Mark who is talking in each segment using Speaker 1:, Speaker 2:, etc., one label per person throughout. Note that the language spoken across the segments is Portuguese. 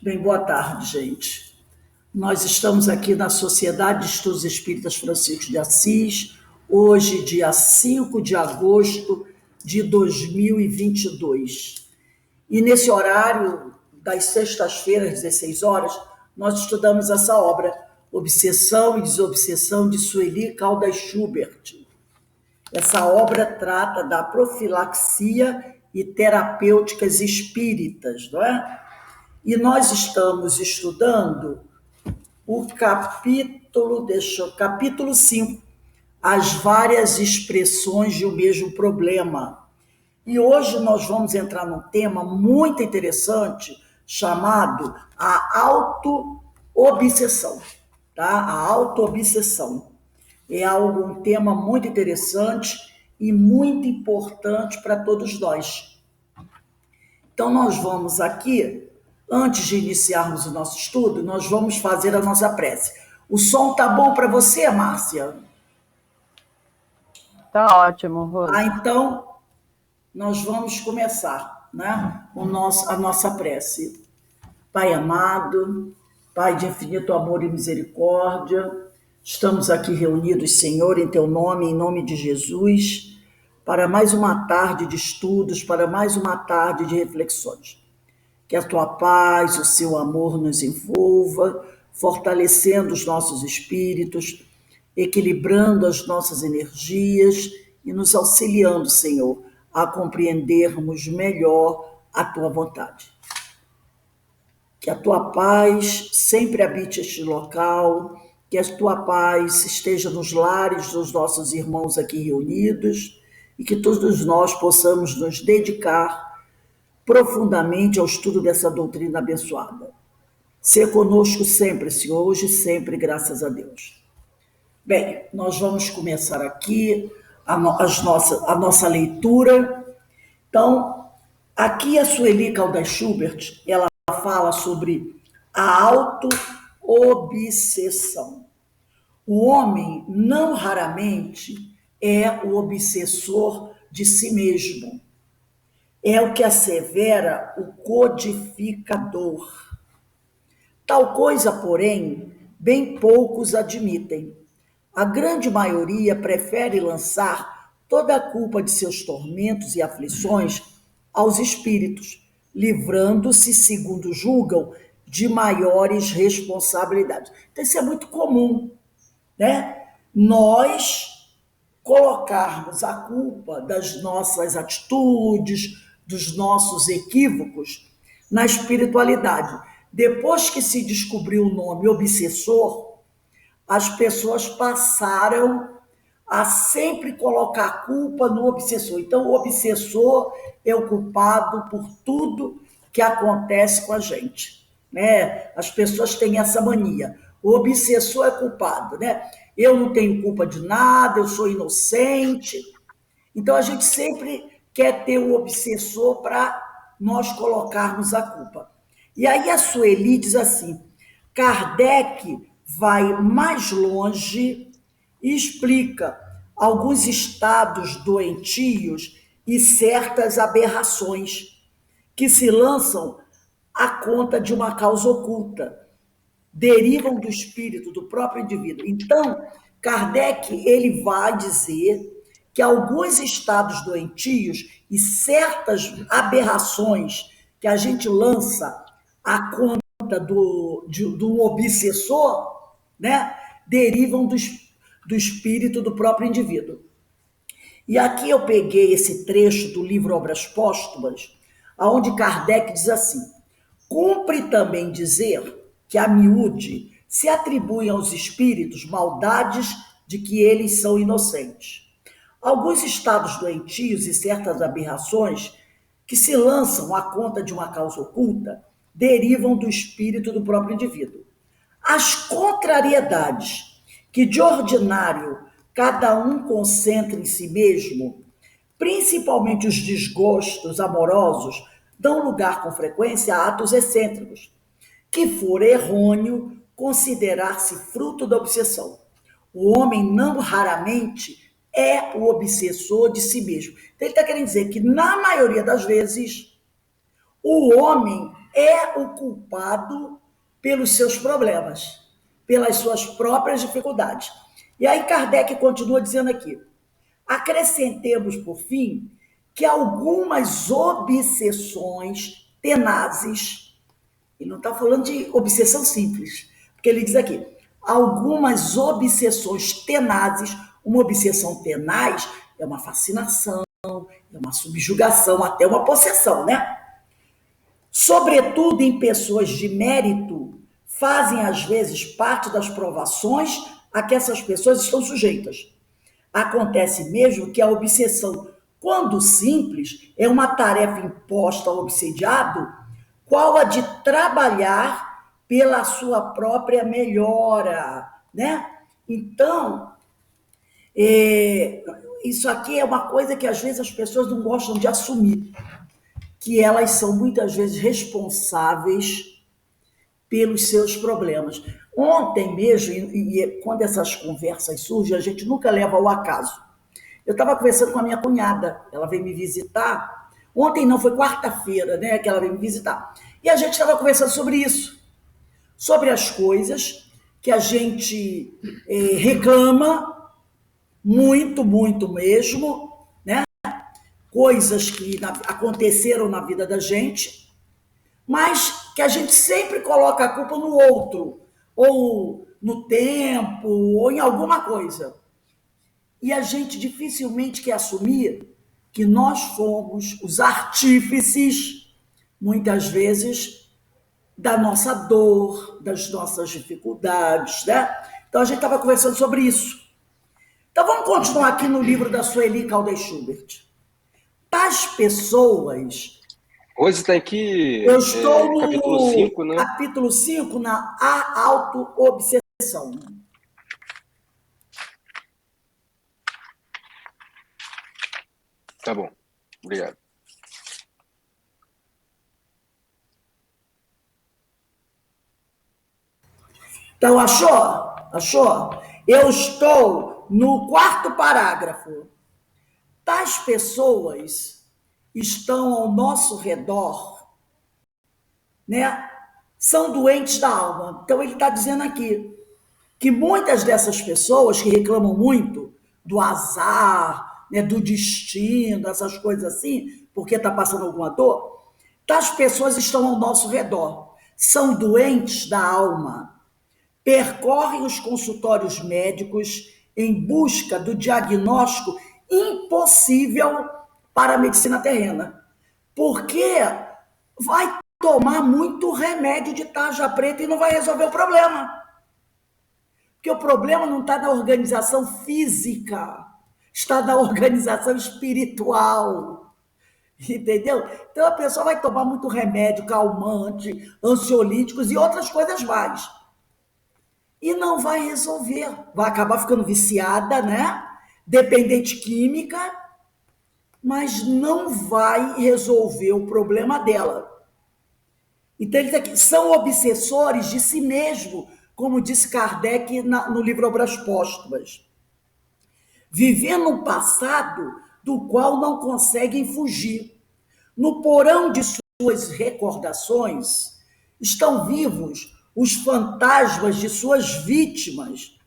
Speaker 1: Bem, boa tarde, gente. Nós estamos aqui na Sociedade de Estudos Espíritas Francisco de Assis, hoje, dia 5 de agosto de 2022. E nesse horário, das sextas-feiras, às 16 horas, nós estudamos essa obra, Obsessão e Desobsessão, de Sueli Caldas Schubert. Essa obra trata da profilaxia e terapêuticas espíritas, não é? E nós estamos estudando o capítulo 5, as várias expressões de um mesmo problema. E hoje nós vamos entrar num tema muito interessante chamado a autoobsessão, tá? A autoobsessão é um tema muito interessante e muito importante para todos nós. Então nós vamos aqui, antes de iniciarmos o nosso estudo, nós vamos fazer a nossa prece. O som tá bom para você, Márcia?
Speaker 2: Tá ótimo, Rose.
Speaker 1: Então, nós vamos começar, né? A nossa prece. Pai amado, Pai de infinito amor e misericórdia, estamos aqui reunidos, Senhor, em Teu nome, em nome de Jesus, para mais uma tarde de estudos, para mais uma tarde de reflexões. Que a Tua paz, o Seu amor nos envolva, fortalecendo os nossos espíritos, equilibrando as nossas energias e nos auxiliando, Senhor, a compreendermos melhor a Tua vontade. Que a Tua paz sempre habite este local, que a Tua paz esteja nos lares dos nossos irmãos aqui reunidos e que todos nós possamos nos dedicar profundamente ao estudo dessa doutrina abençoada. Ser conosco sempre, Senhor, hoje e sempre, graças a Deus. Bem, nós vamos começar aqui a nossa leitura. Então, aqui a Sueli Caldas Schubert, ela fala sobre a autoobsessão. O homem, não raramente, é o obsessor de si mesmo. É o que assevera o codificador. Tal coisa, porém, bem poucos admitem. A grande maioria prefere lançar toda a culpa de seus tormentos e aflições aos espíritos, livrando-se, segundo julgam, de maiores responsabilidades. Então, isso é muito comum, né? Nós colocarmos a culpa das nossas atitudes, dos nossos equívocos na espiritualidade. Depois que se descobriu o nome obsessor, as pessoas passaram a sempre colocar a culpa no obsessor. Então, o obsessor é o culpado por tudo que acontece com a gente, né? As pessoas têm essa mania. O obsessor é culpado, né? Eu não tenho culpa de nada, eu sou inocente. Então, a gente sempre quer ter o obsessor para nós colocarmos a culpa. E aí a Sueli diz assim, Kardec vai mais longe e explica alguns estados doentios e certas aberrações que se lançam à conta de uma causa oculta, derivam do espírito, do próprio indivíduo. Então, Kardec ele vai dizer que alguns estados doentios e certas aberrações que a gente lança à conta do obsessor, né, derivam do espírito do próprio indivíduo. E aqui eu peguei esse trecho do livro Obras Póstumas, onde Kardec diz assim, cumpre também dizer que a miúde se atribuem aos espíritos maldades de que eles são inocentes. Alguns estados doentios e certas aberrações que se lançam à conta de uma causa oculta derivam do espírito do próprio indivíduo. As contrariedades que de ordinário cada um concentra em si mesmo, principalmente os desgostos amorosos, dão lugar com frequência a atos excêntricos, que for errôneo considerar-se fruto da obsessão. O homem não raramente é o obsessor de si mesmo. Então ele está querendo dizer que, na maioria das vezes, o homem é o culpado pelos seus problemas, pelas suas próprias dificuldades. E aí Kardec continua dizendo aqui: acrescentemos, por fim, que algumas obsessões tenazes, ele não está falando de obsessão simples, porque ele diz aqui, algumas obsessões tenazes, uma obsessão tenaz é uma fascinação, é uma subjugação, até uma possessão, né? Sobretudo em pessoas de mérito, fazem às vezes parte das provações a que essas pessoas estão sujeitas. Acontece mesmo que a obsessão, quando simples, é uma tarefa imposta ao obsediado, qual a de trabalhar pela sua própria melhora, né? Então, isso aqui é uma coisa que às vezes as pessoas não gostam de assumir, que elas são muitas vezes responsáveis pelos seus problemas. Ontem mesmo, quando essas conversas surgem, a gente nunca leva ao acaso. Eu estava conversando com a minha cunhada, ela veio me visitar. Ontem não, foi quarta-feira, né, que ela veio me visitar. E a gente estava conversando sobre isso, sobre as coisas que a gente reclama muito, muito mesmo, né? Coisas que aconteceram na vida da gente, mas que a gente sempre coloca a culpa no outro, ou no tempo, ou em alguma coisa. E a gente dificilmente quer assumir que nós fomos os artífices, muitas vezes, da nossa dor, das nossas dificuldades, né? Então a gente estava conversando sobre isso. Então vamos continuar aqui no livro da Sueli Caldas Schubert. Tais pessoas.
Speaker 2: Rose está aqui,
Speaker 1: Eu estou
Speaker 2: capítulo
Speaker 1: no
Speaker 2: 5, né?
Speaker 1: capítulo 5, na A Auto-Obsessão.
Speaker 2: Tá bom, obrigado.
Speaker 1: Então, achou? Achou? Eu estou no quarto parágrafo. Tais pessoas estão ao nosso redor, né? São doentes da alma. Então, ele está dizendo aqui que muitas dessas pessoas que reclamam muito do azar, né, do destino, essas coisas assim, porque está passando alguma dor, tais pessoas estão ao nosso redor. São doentes da alma. Percorrem os consultórios médicos em busca do diagnóstico impossível para a medicina terrena. Porque vai tomar muito remédio de tarja preta e não vai resolver o problema. Porque o problema não está na organização física, está na organização espiritual. Entendeu? Então a pessoa vai tomar muito remédio, calmante, ansiolíticos e outras coisas mais. E não vai resolver. Vai acabar ficando viciada, né? Dependente química, mas não vai resolver o problema dela. Então, eles aqui são obsessores de si mesmo, como disse Kardec no livro Obras Póstumas. Vivendo um passado do qual não conseguem fugir. No porão de suas recordações estão vivos os fantasmas de suas vítimas,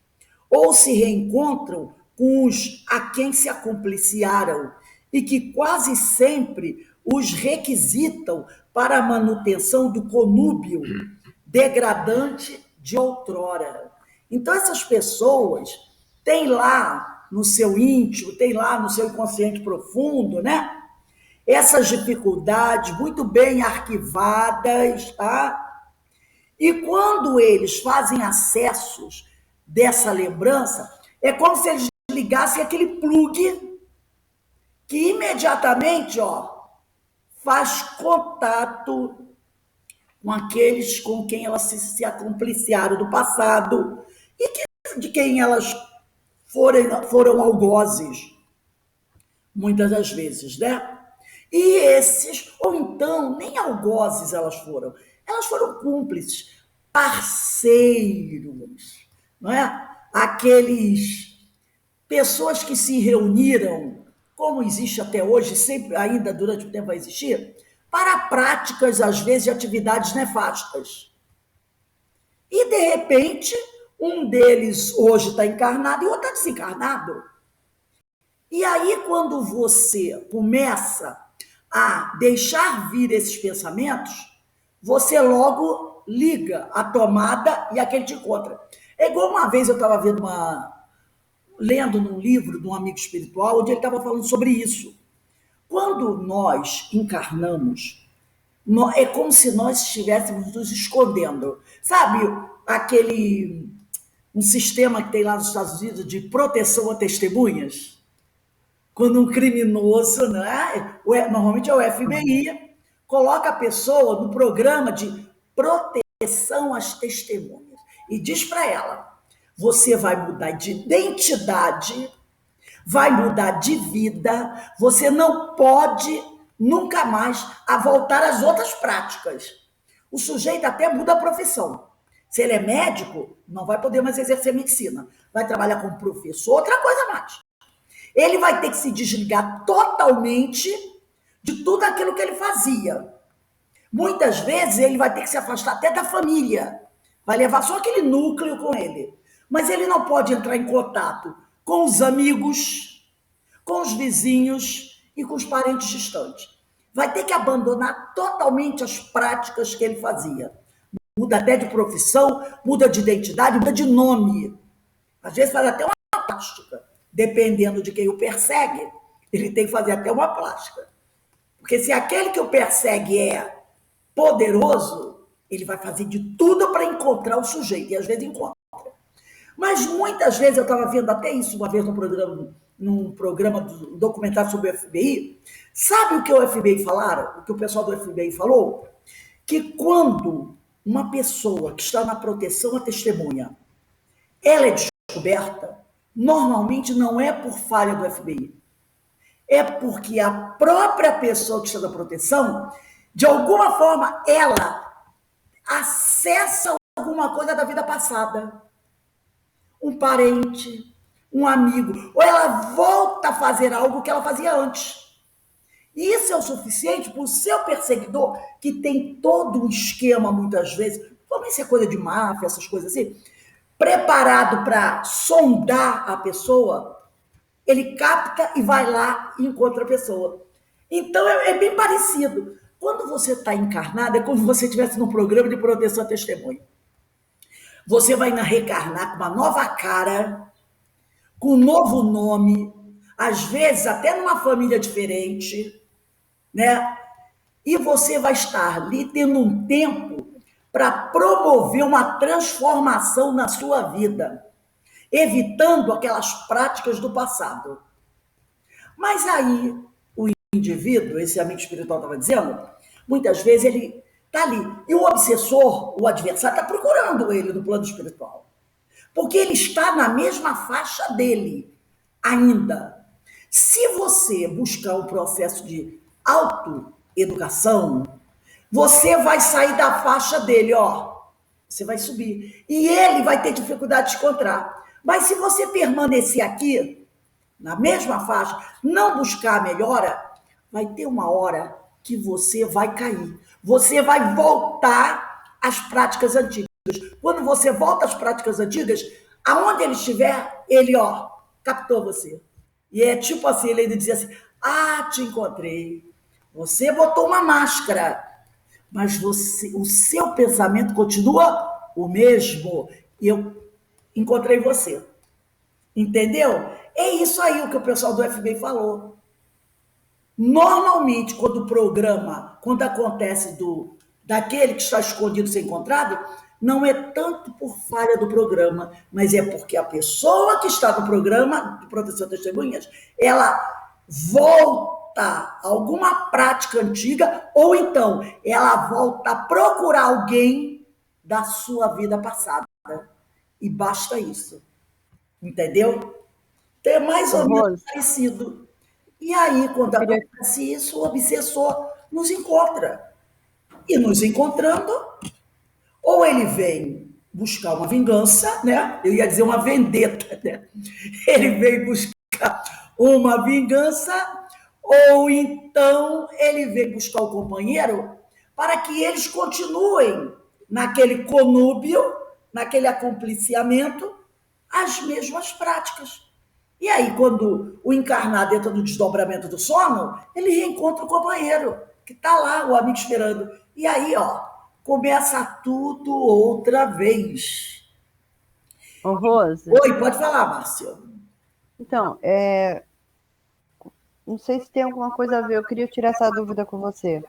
Speaker 1: ou se reencontram com os a quem se acompliciaram e que quase sempre os requisitam para a manutenção do conúbio degradante de outrora. Então, essas pessoas têm lá no seu íntimo, têm lá no seu inconsciente profundo, né? Essas dificuldades muito bem arquivadas, tá? E quando eles fazem acessos dessa lembrança, é como se eles ligassem aquele plug que imediatamente, ó, faz contato com aqueles com quem elas se acompliciaram do passado e de quem elas foram algozes, muitas das vezes, né? E esses, ou então, nem algozes elas foram cúmplices, parceiros, não é? Aqueles pessoas que se reuniram, como existe até hoje, sempre ainda durante o tempo vai existir, para práticas, às vezes, de atividades nefastas. E, de repente, um deles hoje está encarnado e o outro está desencarnado. E aí, quando você começa a deixar vir esses pensamentos, você logo liga a tomada e aquele te encontra. É igual uma vez eu estava lendo num livro de um amigo espiritual, onde ele estava falando sobre isso. Quando nós encarnamos, é como se nós estivéssemos nos escondendo. Sabe um sistema que tem lá nos Estados Unidos de proteção a testemunhas? Quando um criminoso, né, normalmente é o FBI, coloca a pessoa no programa de proteção às testemunhas e diz para ela: você vai mudar de identidade, vai mudar de vida, você não pode nunca mais voltar às outras práticas. O sujeito até muda a profissão. Se ele é médico, não vai poder mais exercer medicina. Vai trabalhar como professor, outra coisa mais. Ele vai ter que se desligar totalmente de tudo aquilo que ele fazia. Muitas vezes ele vai ter que se afastar até da família. Vai levar só aquele núcleo com ele. Mas ele não pode entrar em contato com os amigos, com os vizinhos e com os parentes distantes. Vai ter que abandonar totalmente as práticas que ele fazia. Muda até de profissão, muda de identidade, muda de nome. Às vezes faz até uma plástica. Dependendo de quem o persegue, ele tem que fazer até uma plástica. Porque se aquele que o persegue é poderoso, ele vai fazer de tudo para encontrar o sujeito, e às vezes encontra. Mas muitas vezes, eu estava vendo até isso uma vez num programa documentário sobre o FBI. Sabe o que o FBI falaram? O que o pessoal do FBI falou? Que quando uma pessoa que está na proteção à testemunha, ela é descoberta, normalmente não é por falha do FBI. É porque a própria pessoa que está na proteção, de alguma forma, ela acessa alguma coisa da vida passada. Um parente, um amigo, ou ela volta a fazer algo que ela fazia antes. E isso é o suficiente para o seu perseguidor, que tem todo um esquema, muitas vezes, como isso é coisa de máfia, essas coisas assim, preparado para sondar a pessoa, ele capta e vai lá e encontra a pessoa. Então, é bem parecido. Quando você está encarnado, é como se você estivesse num programa de proteção à testemunha. Você vai reencarnar com uma nova cara, com um novo nome, às vezes até numa família diferente, né? E você vai estar ali tendo um tempo para promover uma transformação na sua vida, evitando aquelas práticas do passado. Mas aí, o indivíduo, esse amigo espiritual estava dizendo, muitas vezes ele está ali. E o obsessor, o adversário, está procurando ele no plano espiritual. Porque ele está na mesma faixa dele ainda. Se você buscar um processo de autoeducação, você vai sair da faixa dele, ó. Você vai subir. E ele vai ter dificuldade de encontrar. Mas se você permanecer aqui, na mesma faixa, não buscar a melhora, vai ter uma hora que você vai cair. Você vai voltar às práticas antigas. Quando você volta às práticas antigas, aonde ele estiver, ele, ó, captou você. E é tipo assim, ele dizia assim, te encontrei. Você botou uma máscara, mas o seu pensamento continua o mesmo. E eu encontrei você. Entendeu? É isso aí o que o pessoal do FBI falou. Normalmente, quando o programa, quando acontece daquele que está escondido ser encontrado, não é tanto por falha do programa, mas é porque a pessoa que está no programa de proteção de testemunhas, ela volta a alguma prática antiga, ou então ela volta a procurar alguém da sua vida passada. E basta isso. Entendeu? Então é mais ou menos parecido. E aí, quando acontece isso, o obsessor nos encontra. E nos encontrando, ou ele vem buscar uma vingança, né? Eu ia dizer uma vendetta, né? Ele vem buscar uma vingança, ou então ele vem buscar o companheiro para que eles continuem naquele conúbio, naquele acompliciamento, as mesmas práticas. E aí, quando o encarnado entra no desdobramento do sono, ele reencontra o companheiro, que está lá, o amigo esperando. E aí, ó, começa tudo outra vez.
Speaker 3: Ô, Rose,
Speaker 1: Oi, pode falar, Márcia.
Speaker 3: então, não sei se tem alguma coisa a ver, eu queria tirar essa dúvida com você.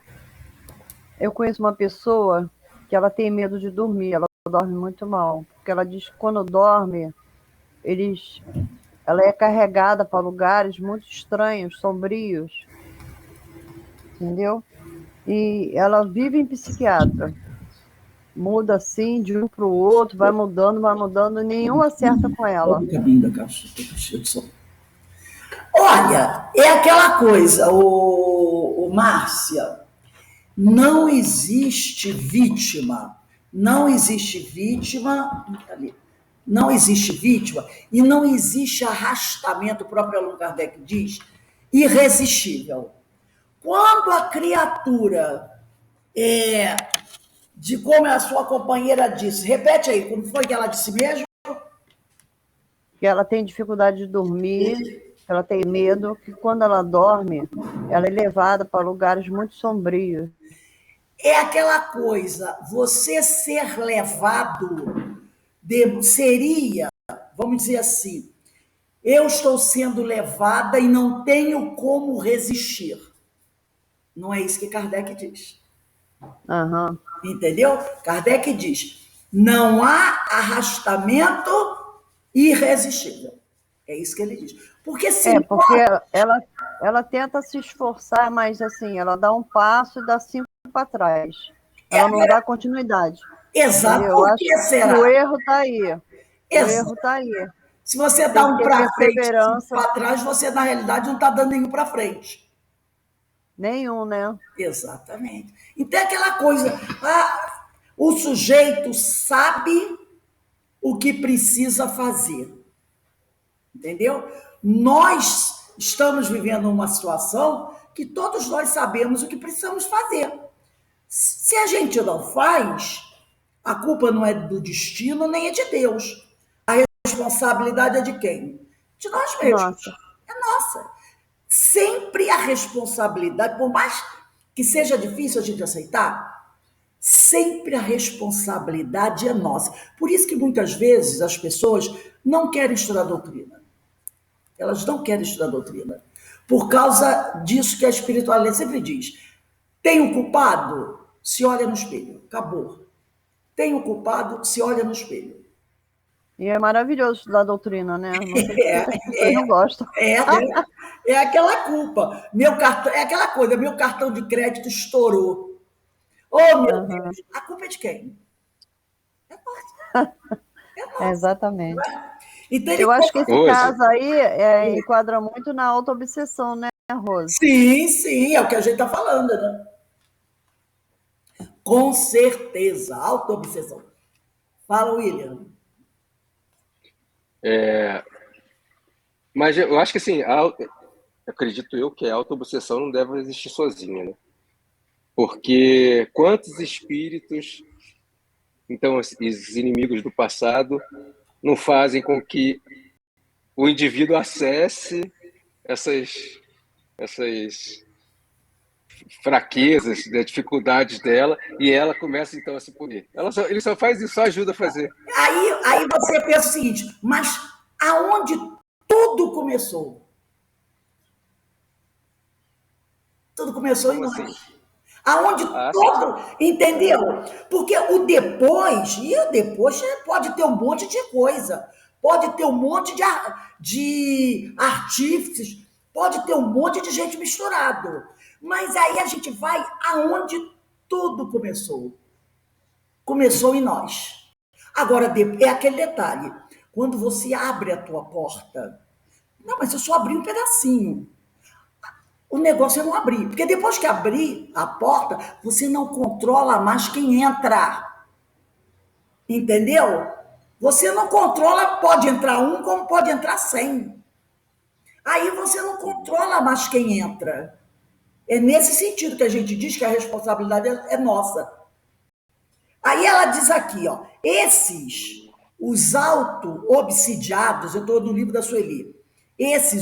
Speaker 3: Eu conheço uma pessoa que ela tem medo de dormir, ela dorme muito mal, porque ela diz que quando dorme, eles, ela é carregada para lugares muito estranhos, sombrios, entendeu? E ela vive em psiquiatra. Muda assim de um para o outro, vai mudando, nenhum acerta com ela.
Speaker 1: Olha o caminho da caixa de som. Olha, é aquela coisa, o Márcia, não existe vítima, não existe vítima, não existe vítima e não existe arrastamento, o próprio Allan Kardec diz, irresistível. Quando a criatura de como a sua companheira disse, repete aí, como foi que ela disse mesmo?
Speaker 3: Que ela tem dificuldade de dormir, ela tem medo, que quando ela dorme, ela é levada para lugares muito sombrios.
Speaker 1: É aquela coisa, você ser levado seria, vamos dizer assim, eu estou sendo levada e não tenho como resistir. Não é isso que Kardec diz.
Speaker 3: Uhum.
Speaker 1: Entendeu? Kardec diz: não há arrastamento irresistível. É isso que ele diz. Porque se
Speaker 3: Porque ela tenta se esforçar, mas assim, ela dá um passo e dá 5 para trás. Ela não dá continuidade.
Speaker 1: exato,
Speaker 3: Entendeu? Eu
Speaker 1: por
Speaker 3: acho
Speaker 1: que
Speaker 3: que o
Speaker 1: será?
Speaker 3: erro está aí. O
Speaker 1: Exato.
Speaker 3: erro está aí.
Speaker 1: Se você dá
Speaker 3: Tem que
Speaker 1: um
Speaker 3: ter
Speaker 1: para frente e
Speaker 3: perseverança.
Speaker 1: para trás, você na realidade não está dando nenhum para frente.
Speaker 3: Nenhum, né?
Speaker 1: Exatamente. Então é aquela coisa, o sujeito sabe o que precisa fazer. Entendeu? Nós estamos vivendo uma situação que todos nós sabemos o que precisamos fazer. Se a gente não faz, a culpa não é do destino nem é de Deus. A responsabilidade é de quem? De nós mesmos.
Speaker 3: Nossa.
Speaker 1: É nossa. Sempre a responsabilidade, por mais que seja difícil a gente aceitar, sempre a responsabilidade é nossa. Por isso que muitas vezes as pessoas não querem estudar doutrina. Elas não querem estudar doutrina. Por causa disso que a espiritualidade sempre diz. Tem o culpado? Se olha no espelho. Acabou. Tem o culpado? Se olha no espelho.
Speaker 3: E é maravilhoso estudar doutrina, né? Não sei porque as pessoas não gostam.
Speaker 1: É aquela culpa. Meu cartão, é aquela coisa, meu cartão de crédito estourou. Oh, meu Deus. A culpa é de quem? É nossa. É nossa.
Speaker 3: Exatamente.
Speaker 1: Então ele
Speaker 3: Eu acho que esse
Speaker 2: Rose,
Speaker 3: caso aí enquadra muito na autoobsessão, né, Rose?
Speaker 1: sim, sim, é o que a gente está falando, né? Com certeza, autoobsessão. Fala, William.
Speaker 2: mas eu acho que assim, acredito eu que a autoobsessão não deve existir sozinha, né? Porque quantos espíritos, então, os inimigos do passado, não fazem com que o indivíduo acesse essas fraquezas, né, dificuldades dela, e ela começa então a se punir. Ele só faz isso, só ajuda a fazer.
Speaker 1: Aí você pensa o seguinte, mas aonde tudo começou? Tudo começou em
Speaker 2: Como
Speaker 1: nós.
Speaker 2: assim?
Speaker 1: Aonde
Speaker 2: Sim.
Speaker 1: todo, entendeu? Porque o depois, e o depois pode ter um monte de coisa, pode ter um monte de artífices, pode ter um monte de gente misturado. Mas aí a gente vai aonde tudo começou. Começou em nós. Agora, é aquele detalhe. Quando você abre a tua porta, não, mas eu só abri um pedacinho. O negócio é não abrir. Porque depois que abrir a porta, você não controla mais quem entra. Entendeu? Você não controla, pode entrar um como pode entrar 100. Aí você não controla mais quem entra. É nesse sentido que a gente diz que a responsabilidade é nossa. Aí ela diz aqui, ó, os auto-obsidiados, eu estou no livro da Sueli,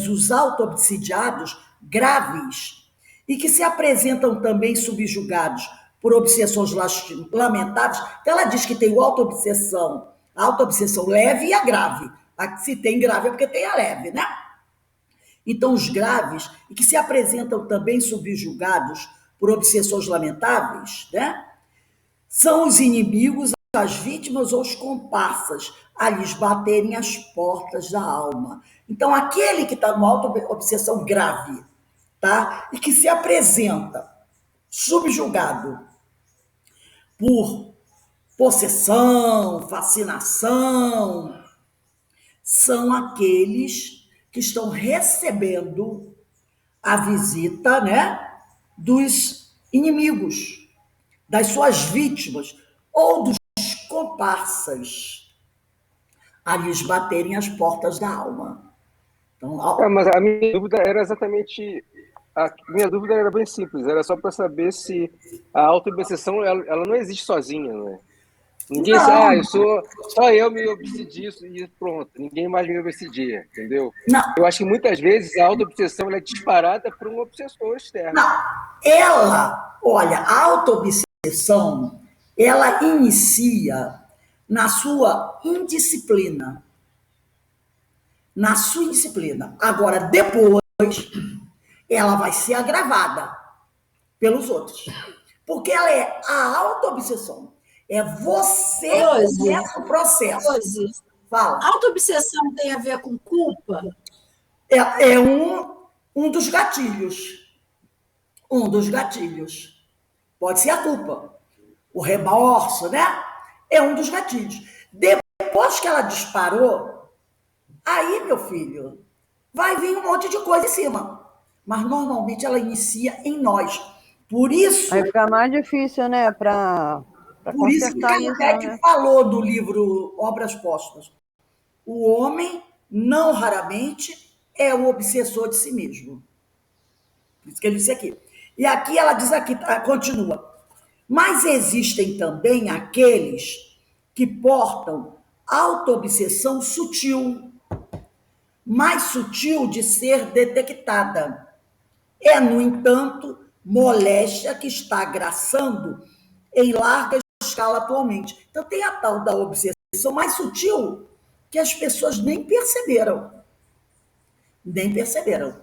Speaker 1: os auto-obsidiados graves e que se apresentam também subjugados por obsessões lamentáveis, então ela diz que tem o a auto-obsessão leve e a grave. Se tem grave é porque tem a leve, né? Então, os graves, e que se apresentam também subjugados por obsessões lamentáveis, né? São os inimigos, as vítimas ou os comparsas a lhes baterem as portas da alma. Então, aquele que está numa auto-obsessão grave, tá? E que se apresenta subjugado por possessão, fascinação, são aqueles que estão recebendo a visita, né, dos inimigos, das suas vítimas ou dos comparsas a lhes baterem as portas da alma. Então,
Speaker 2: mas a minha dúvida era exatamente. A minha dúvida era bem simples, era só para saber se a auto-obsessão ela não existe sozinha, né? Ninguém diz,
Speaker 1: não,
Speaker 2: só eu me obsedio e pronto, ninguém mais me obsedia, entendeu?
Speaker 1: não,
Speaker 2: Eu acho que muitas vezes a auto-obsessão é disparada por um obsessor externo.
Speaker 1: não. Olha, a auto-obsessão, ela inicia na sua indisciplina. Na sua indisciplina. Agora, depois, ela vai ser agravada pelos outros. Porque ela é a auto-obsessão. É você que começa o processo.
Speaker 4: Rose,
Speaker 1: Fala.
Speaker 4: auto-obsessão tem a ver com culpa?
Speaker 1: É um dos gatilhos. Um dos gatilhos. Pode ser a culpa. O remorso, né? É um dos gatilhos. Depois que ela disparou, aí, meu filho, vai vir um monte de coisa em cima. Mas normalmente ela inicia em nós. Por isso.
Speaker 3: Aí fica mais difícil, né? Para
Speaker 1: Por isso que Kardec falou no livro Obras Póstumas. O homem, não raramente, é o obsessor de si mesmo. Por isso que ele disse aqui. E aqui ela diz aqui, continua. Mas existem também aqueles que portam auto-obsessão sutil, mais sutil de ser detectada. É, no entanto, moléstia que está agraçando em larga escala atualmente. Então, tem a tal da obsessão mais sutil que as pessoas nem perceberam. Nem perceberam.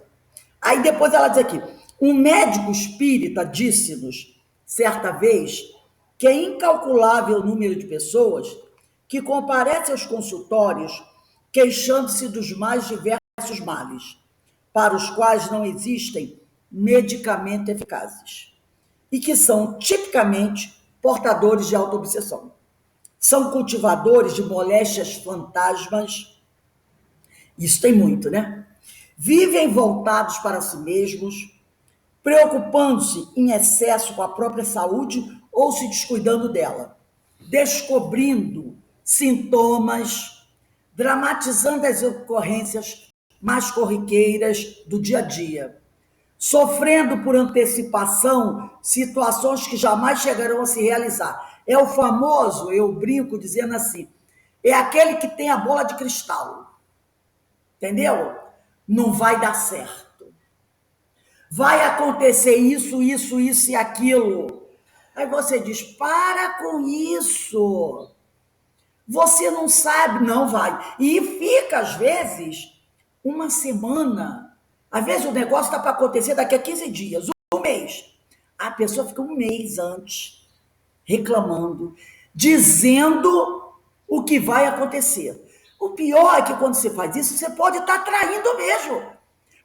Speaker 1: Aí depois ela diz aqui, um médico espírita disse-nos, certa vez, que é incalculável o número de pessoas que comparecem aos consultórios queixando-se dos mais diversos males, para os quais não existem medicamentos eficazes, e que são tipicamente portadores de autoobsessão. São cultivadores de moléstias fantasmas, isso tem muito, né? Vivem voltados para si mesmos, preocupando-se em excesso com a própria saúde ou se descuidando dela, descobrindo sintomas, dramatizando as ocorrências mais corriqueiras do dia a dia, sofrendo por antecipação situações que jamais chegarão a se realizar. É o famoso, eu brinco dizendo assim, é aquele que tem a bola de cristal. Entendeu? Não vai dar certo. Vai acontecer isso, isso, isso e aquilo. Aí você diz, para com isso. Você não sabe, não vai. E fica, às vezes, uma semana. Às vezes o negócio está para acontecer daqui a 15 dias, um mês. A pessoa fica um mês antes reclamando, dizendo o que vai acontecer. O pior é que quando você faz isso, você pode estar traindo mesmo,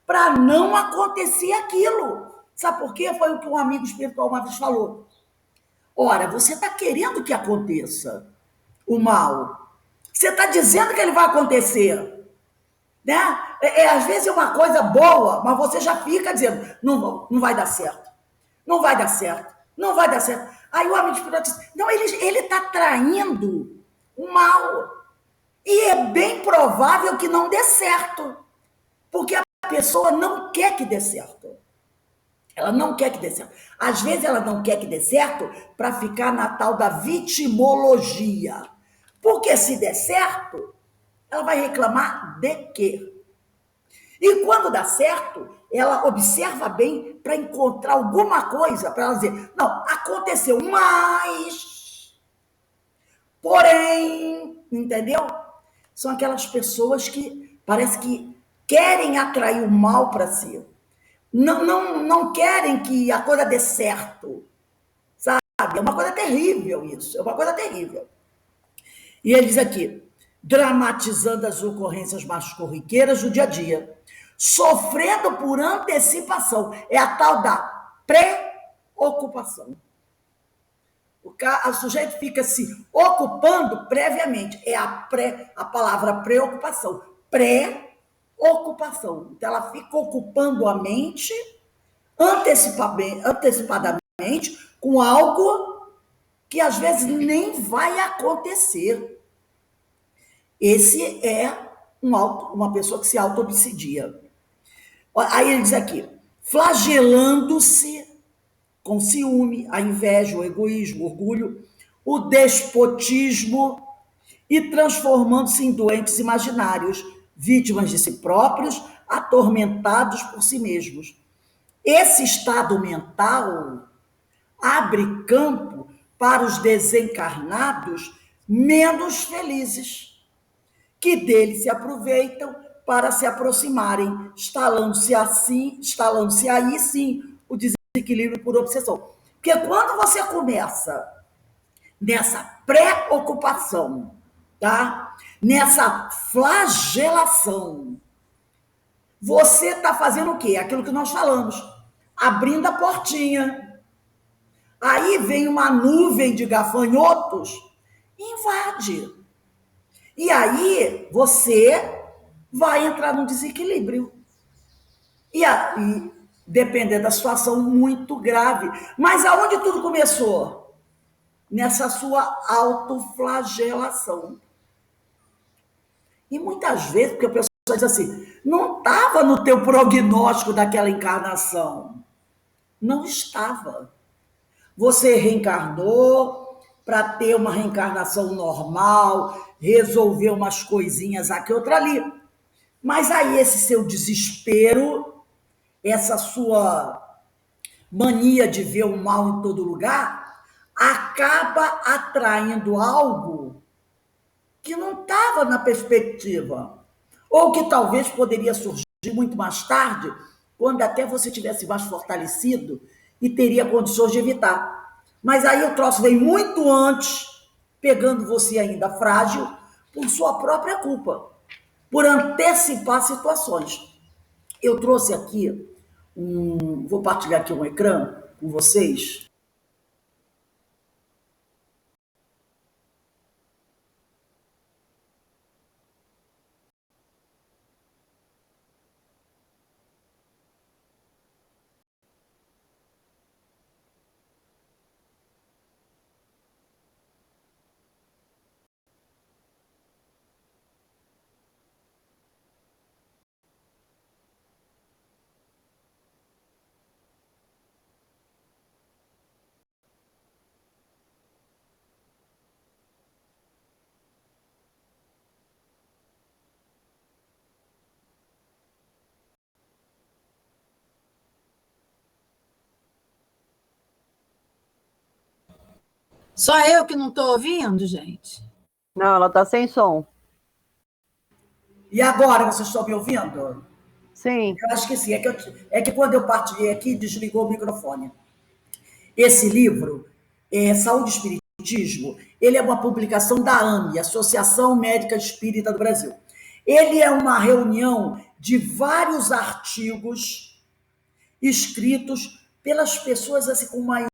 Speaker 1: para não acontecer aquilo. Sabe por quê? Foi o que um amigo espiritual uma vez falou. Ora, você está querendo que aconteça o mal. Você está dizendo que ele vai acontecer. Né? Às vezes é uma coisa boa, mas você já fica dizendo, não vai dar certo. Não vai dar certo. Não vai dar certo. Aí o amigo espiritual diz, não, ele está traindo o mal. E é bem provável que não dê certo. Porque a pessoa não quer que dê certo. Ela não quer que dê certo. Às vezes ela não quer que dê certo para ficar na tal da vitimologia. Porque se der certo, ela vai reclamar de quê? E quando dá certo, ela observa bem para encontrar alguma coisa, para ela dizer, não, aconteceu, mas, porém, entendeu? São aquelas pessoas que parece que querem atrair o mal para si. Não querem que a coisa dê certo, sabe? É uma coisa terrível isso, é uma coisa terrível. E ele diz aqui, dramatizando as ocorrências mais corriqueiras do dia a dia, sofrendo por antecipação, é a tal da preocupação. O sujeito fica se ocupando previamente, é a palavra preocupação, pré-ocupação. Então, ela fica ocupando a mente antecipadamente com algo que às vezes nem vai acontecer. Esse é uma pessoa que se auto-obsidia. Aí ele diz aqui, flagelando-se com ciúme, a inveja, o egoísmo, o orgulho, o despotismo e transformando-se em doentes imaginários, vítimas de si próprios, atormentados por si mesmos. Esse estado mental abre campo para os desencarnados menos felizes, que dele se aproveitam para se aproximarem, instalando-se aí sim o desequilíbrio por obsessão. Porque quando você começa nessa preocupação, tá? Nessa flagelação, você está fazendo o quê? Aquilo que nós falamos, abrindo a portinha. Aí vem uma nuvem de gafanhotos e invade. E aí você vai entrar num desequilíbrio. E aí, dependendo da situação, muito grave. Mas aonde tudo começou? Nessa sua autoflagelação. E muitas vezes, porque a pessoa diz assim, não estava no teu prognóstico daquela encarnação. Não estava. Você reencarnou para ter uma reencarnação normal, resolver umas coisinhas aqui, outra ali. Mas aí esse seu desespero, essa sua mania de ver o mal em todo lugar, acaba atraindo algo que não estava na perspectiva. Ou que talvez poderia surgir muito mais tarde, quando até você tivesse mais fortalecido e teria condições de evitar. Mas aí o troço vem muito antes, pegando você ainda frágil, por sua própria culpa, por antecipar situações. Eu trouxe aqui, vou partilhar aqui um ecrã com vocês.
Speaker 4: Só eu que não estou ouvindo, gente?
Speaker 3: Não, ela está sem som.
Speaker 1: E agora, vocês estão me ouvindo?
Speaker 3: Sim.
Speaker 1: Eu acho que sim. É que quando eu partilhei aqui, desligou o microfone. Esse livro, Saúde e Espiritismo, ele é uma publicação da AME, Associação Médica Espírita do Brasil. Ele é uma reunião de vários artigos escritos pelas pessoas assim, com maior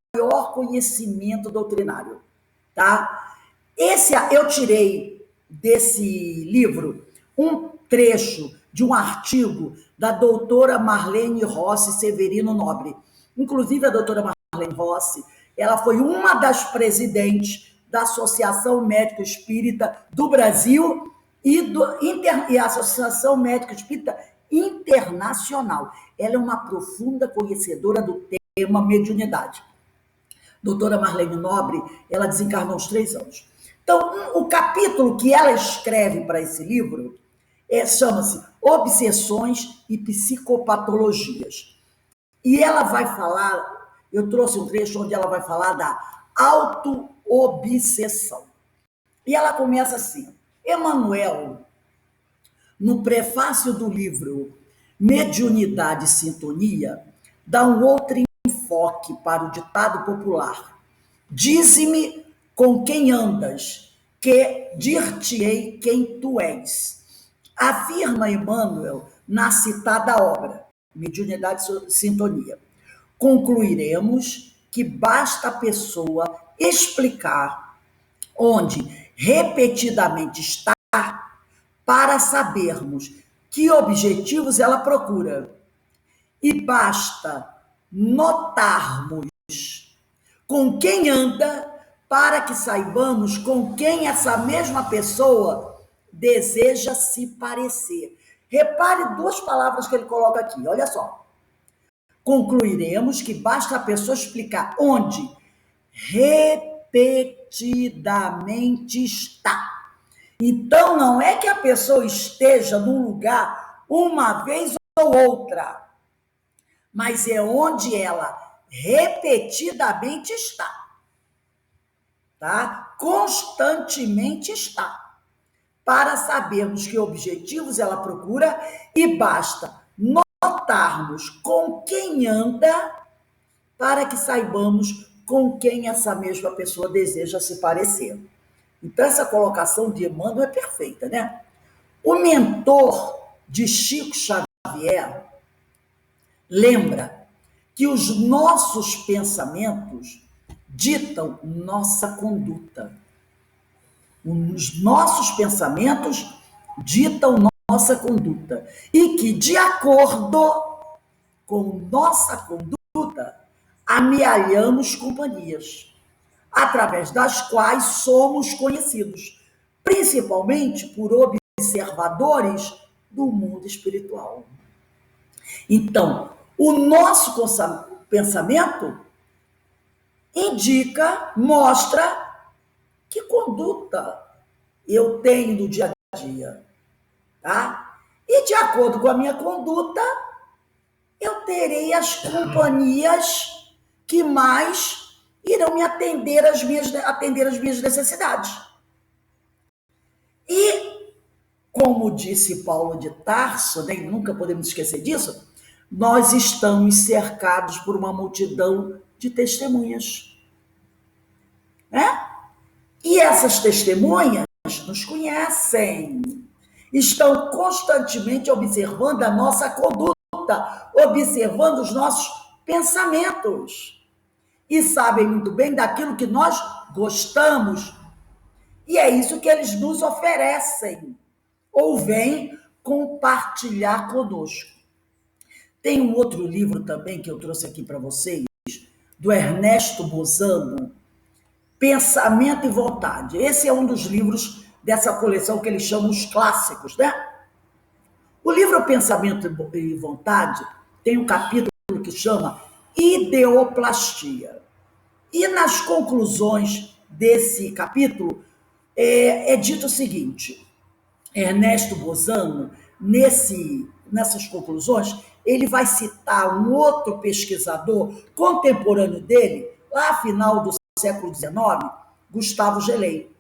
Speaker 1: conhecimento doutrinário. Tá? Eu tirei desse livro um trecho de um artigo da doutora Marlene Rossi Severino Nobre. Inclusive, a doutora Marlene Rossi, ela foi uma das presidentes da Associação Médico Espírita do Brasil e a Associação Médico Espírita internacional. Ela é uma profunda conhecedora do tema mediunidade. Doutora Marlene Nobre, ela desencarnou aos 3 anos. Então, o capítulo que ela escreve para esse livro chama-se Obsessões e Psicopatologias. E ela vai falar, eu trouxe um trecho onde ela vai falar da auto-obsessão. E ela começa assim: Emmanuel, no prefácio do livro Mediunidade e Sintonia, dá um outro enfoque para o ditado popular. Dize-me com quem andas, que dir-te-ei quem tu és. Afirma Emmanuel na citada obra, Mediunidade e Sintonia. Concluiremos que basta a pessoa explicar onde repetidamente está para sabermos que objetivos ela procura. E basta notarmos com quem anda para que saibamos com quem essa mesma pessoa deseja se parecer. Repare 2 palavras que ele coloca aqui, olha só. Concluiremos que basta a pessoa explicar onde repetidamente está. Então, não é que a pessoa esteja num lugar uma vez ou outra, mas é onde ela repetidamente está, tá? Constantemente está, para sabermos que objetivos ela procura e basta notarmos com quem anda para que saibamos com quem essa mesma pessoa deseja se parecer. Então, essa colocação de Emmanuel é perfeita, né? O mentor de Chico Xavier lembra que os nossos pensamentos ditam nossa conduta. Os nossos pensamentos ditam nossa conduta. E que, de acordo com nossa conduta, amealhamos companhias, através das quais somos conhecidos, principalmente por observadores do mundo espiritual. Então, o nosso pensamento indica, mostra que conduta eu tenho no dia a dia, tá? E de acordo com a minha conduta, eu terei as companhias que mais irão me atender às minhas necessidades. E, como disse Paulo de Tarso, né, nunca podemos esquecer disso, nós estamos cercados por uma multidão de testemunhas, né? E essas testemunhas nos conhecem, estão constantemente observando a nossa conduta, observando os nossos pensamentos e sabem muito bem daquilo que nós gostamos. E é isso que eles nos oferecem ou vêm compartilhar conosco. Tem um outro livro também que eu trouxe aqui para vocês, do Ernesto Bozano, Pensamento e Vontade. Esse é um dos livros dessa coleção que eles chamam os clássicos, né? O livro Pensamento e Vontade tem um capítulo que chama Ideoplastia. E nas conclusões desse capítulo é dito o seguinte: Ernesto Bozano, nessas conclusões, ele vai citar um outro pesquisador contemporâneo dele, lá final do século XIX, Gustavo Gelei.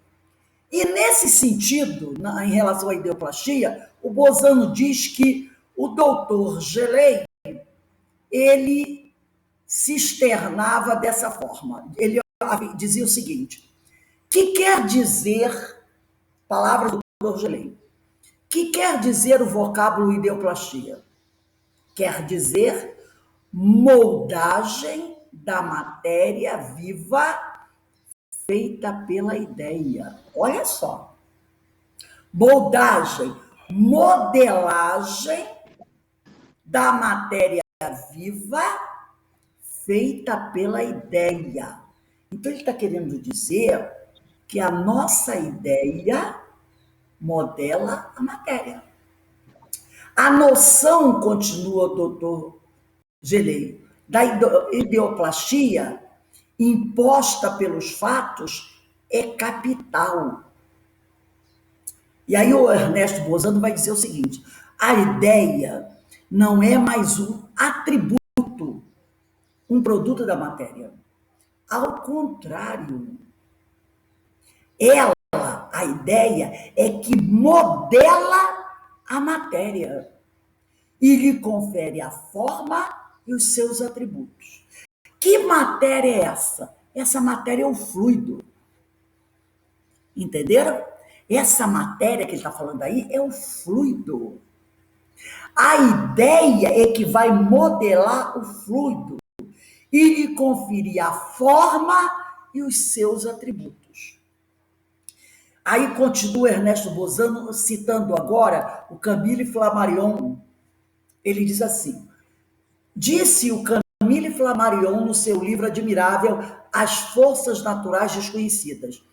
Speaker 1: E nesse sentido, em relação à ideoplastia, o Bozano diz que o doutor Gelei, ele se externava dessa forma. Ele dizia o seguinte: que quer dizer, palavra do doutor Gelei, que quer dizer o vocábulo ideoplastia? Quer dizer moldagem da matéria viva feita pela ideia. Olha só. Moldagem, modelagem da matéria viva feita pela ideia. Então, ele está querendo dizer que a nossa ideia modela a matéria. A noção, continua o doutor Gelei, da ideoplastia imposta pelos fatos é capital. E aí o Ernesto Bozano vai dizer o seguinte: a ideia não é mais um atributo, um produto da matéria. Ao contrário, a ideia é que modela a matéria e lhe confere a forma e os seus atributos. Que matéria é essa? Essa matéria é o fluido. Entenderam? Essa matéria que ele está falando aí é o fluido. A ideia é que vai modelar o fluido e lhe conferir a forma e os seus atributos. Aí continua Ernesto Bozano citando agora o Camille Flammarion. Ele diz assim: disse o Camille Flammarion no seu livro admirável As Forças Naturais Desconhecidas,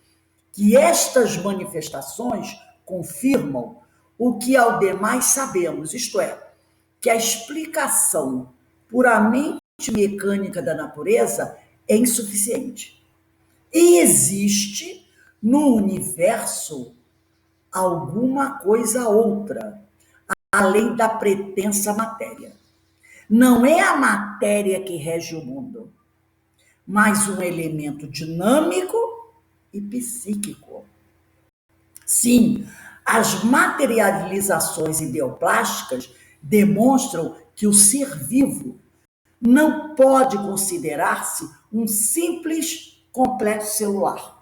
Speaker 1: que estas manifestações confirmam o que ao demais sabemos, isto é, que a explicação puramente mecânica da natureza é insuficiente. E existe no universo alguma coisa outra, além da pretensa matéria. Não é a matéria que rege o mundo, mas um elemento dinâmico e psíquico. Sim, as materializações ideoplásticas demonstram que o ser vivo não pode considerar-se um simples complexo celular.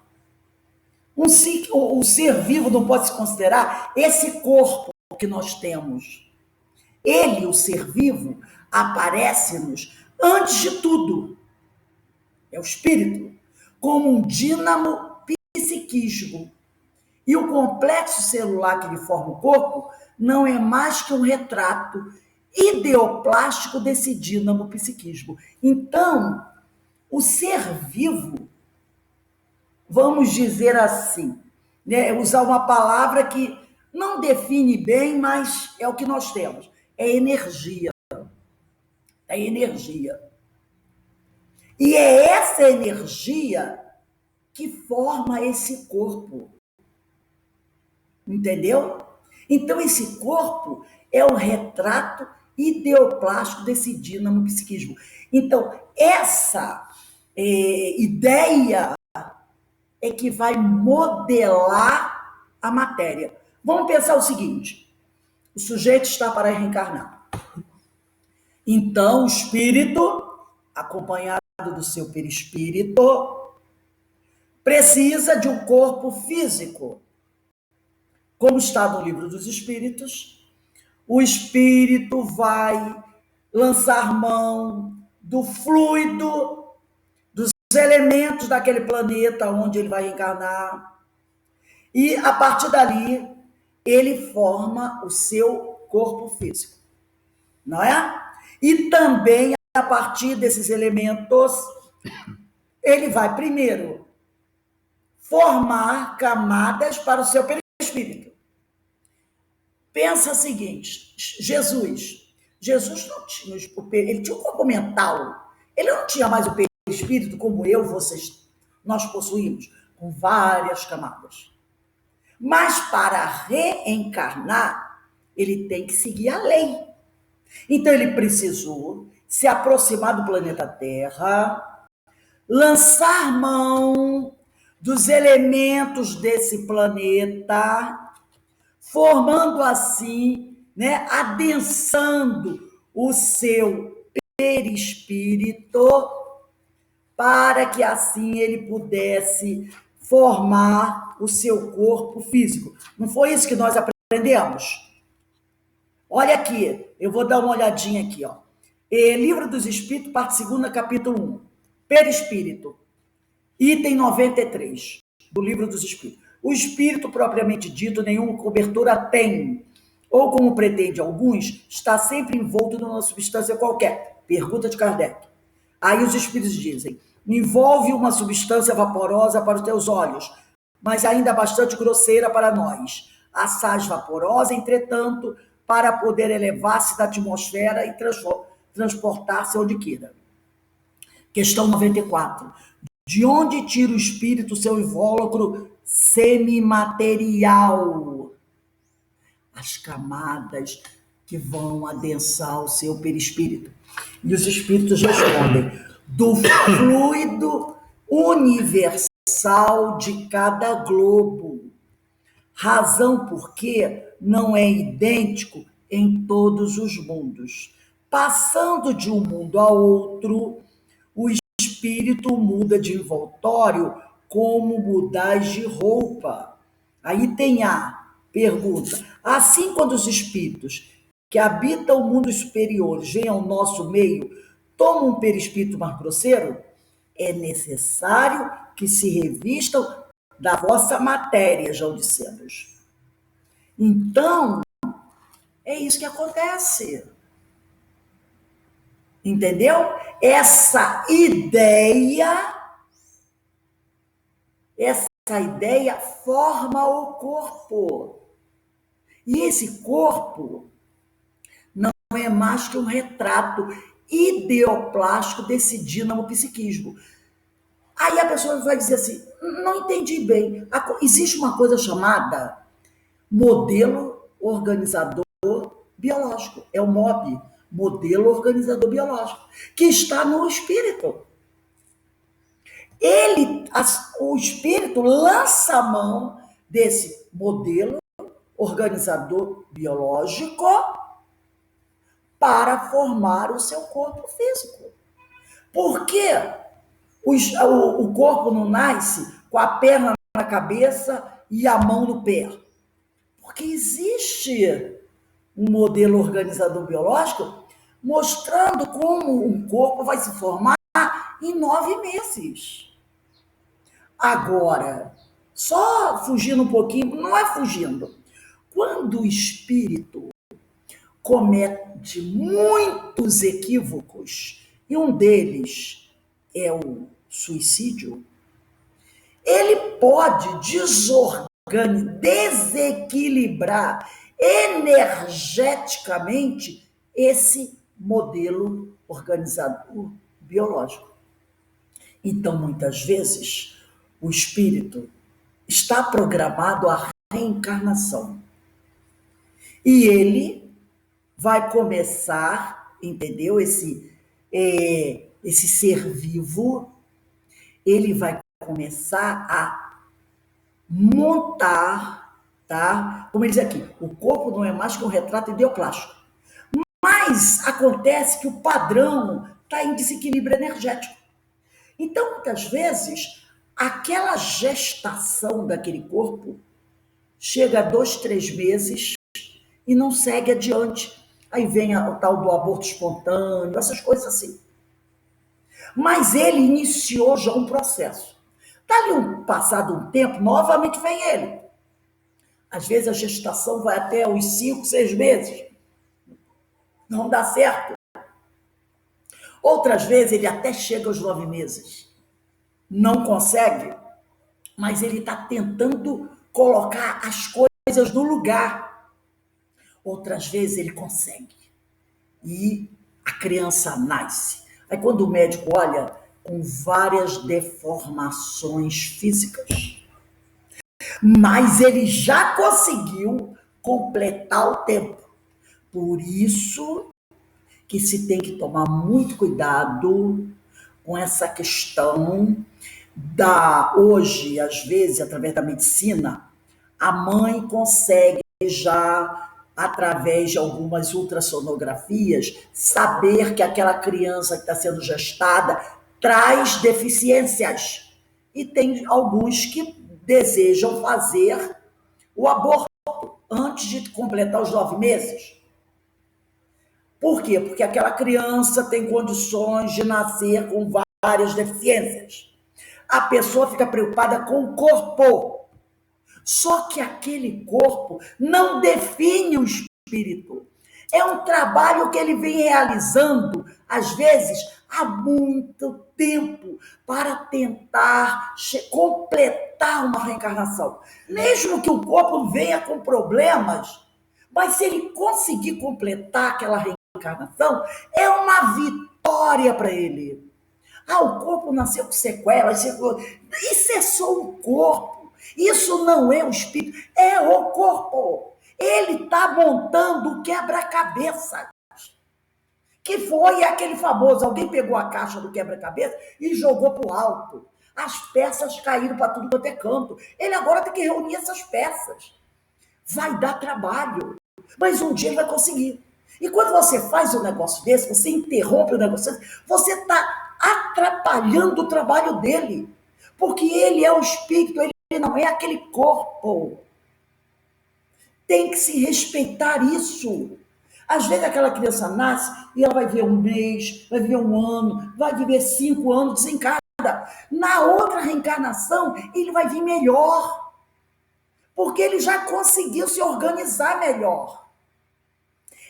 Speaker 1: O ser vivo não pode se considerar esse corpo que nós temos. Ele, o ser vivo, aparece-nos antes de tudo. É o espírito, como um dínamo psiquismo. E o complexo celular que lhe forma o corpo não é mais que um retrato ideoplástico desse dínamo psiquismo. Então, o ser vivo, vamos dizer assim, né, usar uma palavra que não define bem, mas é o que nós temos, é energia. É energia. E é essa energia que forma esse corpo. Entendeu? Então, esse corpo é o retrato ideoplástico desse dínamo psiquismo. Então, essa ideia é que vai modelar a matéria. Vamos pensar o seguinte: o sujeito está para reencarnar. Então, o espírito, acompanhado do seu perispírito, precisa de um corpo físico. Como está no Livro dos Espíritos, o espírito vai lançar mão do fluido, dos elementos daquele planeta onde ele vai reencarnar, e a partir dali ele forma o seu corpo físico, não é? E também a partir desses elementos ele vai primeiro formar camadas para o seu perispírito. Pensa o seguinte: Jesus não tinha, ele tinha um corpo mental, ele não tinha mais o perispírito como eu, vocês, nós possuímos, com várias camadas. Mas para reencarnar, ele tem que seguir a lei. Então ele precisou se aproximar do planeta Terra, lançar mão dos elementos desse planeta, formando assim, né, adensando o seu perispírito, para que assim ele pudesse formar o seu corpo físico. Não foi isso que nós aprendemos? Olha aqui, eu vou dar uma olhadinha aqui, ó. Livro dos Espíritos, parte 2, capítulo 1. Perispírito. Item 93, do Livro dos Espíritos. O espírito, propriamente dito, nenhuma cobertura tem, ou como pretende alguns, está sempre envolto numa substância qualquer. Pergunta de Kardec. Aí os espíritos dizem: envolve uma substância vaporosa para os teus olhos, mas ainda bastante grosseira para nós. Assaz vaporosa, entretanto, para poder elevar-se da atmosfera e transportar-se onde queira. Questão 94. De onde tira o espírito seu invólucro semimaterial? As camadas que vão adensar o seu perispírito. E os espíritos respondem: do fluido universal de cada globo. Razão porque não é idêntico em todos os mundos. Passando de um mundo a outro, o espírito muda de envoltório como mudais de roupa. Aí tem a pergunta. Assim, quando os espíritos que habitam mundos superiores vêm ao nosso meio, tomam um perispírito mais grosseiro, é necessário que se revistam da vossa matéria, já o dissemos. Então, é isso que acontece. Entendeu? Essa ideia forma o corpo. E esse corpo não é mais que um retrato ideoplástico desse dínamo psiquismo. Aí a pessoa vai dizer assim, não entendi bem. Existe uma coisa chamada modelo organizador biológico. É o MOB, modelo organizador biológico, que está no espírito. O espírito lança a mão desse modelo organizador biológico para formar o seu corpo físico. Por quê? O corpo não nasce com a perna na cabeça e a mão no pé. Porque existe um modelo organizador biológico mostrando como um corpo vai se formar em 9 meses. Agora, só fugindo um pouquinho, não é fugindo. Quando o espírito comete muitos equívocos, e um deles é o suicídio, ele pode desequilibrar energeticamente esse modelo organizador biológico. Então, muitas vezes, o espírito está programado à reencarnação. E ele vai começar, entendeu? Esse ser vivo, ele vai começar a montar, tá? Como ele diz aqui, o corpo não é mais que um retrato ideoplástico. Mas acontece que o padrão está em desequilíbrio energético. Então, muitas vezes, aquela gestação daquele corpo chega a 2, 3 meses e não segue adiante. Aí vem o tal do aborto espontâneo, essas coisas assim. Mas ele iniciou já um processo. Dali passado um tempo, novamente vem ele. Às vezes a gestação vai até os 5, 6 meses. Não dá certo. Outras vezes ele até chega aos 9 meses. Não consegue, mas ele está tentando colocar as coisas no lugar. Outras vezes ele consegue. E a criança nasce. Aí quando o médico olha, com várias deformações físicas. Mas ele já conseguiu completar o tempo. Por isso que se tem que tomar muito cuidado com essa questão hoje, às vezes, através da medicina, a mãe consegue já, através de algumas ultrassonografias, saber que aquela criança que está sendo gestada traz deficiências. E tem alguns que desejam fazer o aborto antes de completar os 9 meses. Por quê? Porque aquela criança tem condições de nascer com várias deficiências. A pessoa fica preocupada com o corpo. Só que aquele corpo não define o espírito. É um trabalho que ele vem realizando, às vezes, há muito tempo, para tentar completar uma reencarnação. Mesmo que o corpo venha com problemas, Mas se ele conseguir completar aquela reencarnação, é uma vitória para ele. O corpo nasceu com sequelas, isso é só um corpo. Isso não é o espírito, é o corpo. Ele está montando o quebra-cabeça. Que foi aquele famoso, alguém pegou a caixa do quebra-cabeça e jogou para o alto. As peças caíram para tudo quanto é canto. Ele agora tem que reunir essas peças. Vai dar trabalho, mas um dia ele vai conseguir. E quando você faz um negócio desse, você interrompe o negócio desse, você está atrapalhando o trabalho dele. Porque ele é o espírito, ele não é aquele corpo. Tem que se respeitar isso. Às vezes aquela criança nasce e ela vai viver um mês, vai viver um ano, vai viver 5 anos, desencarna. Na outra reencarnação, ele vai vir melhor. Porque ele já conseguiu se organizar melhor.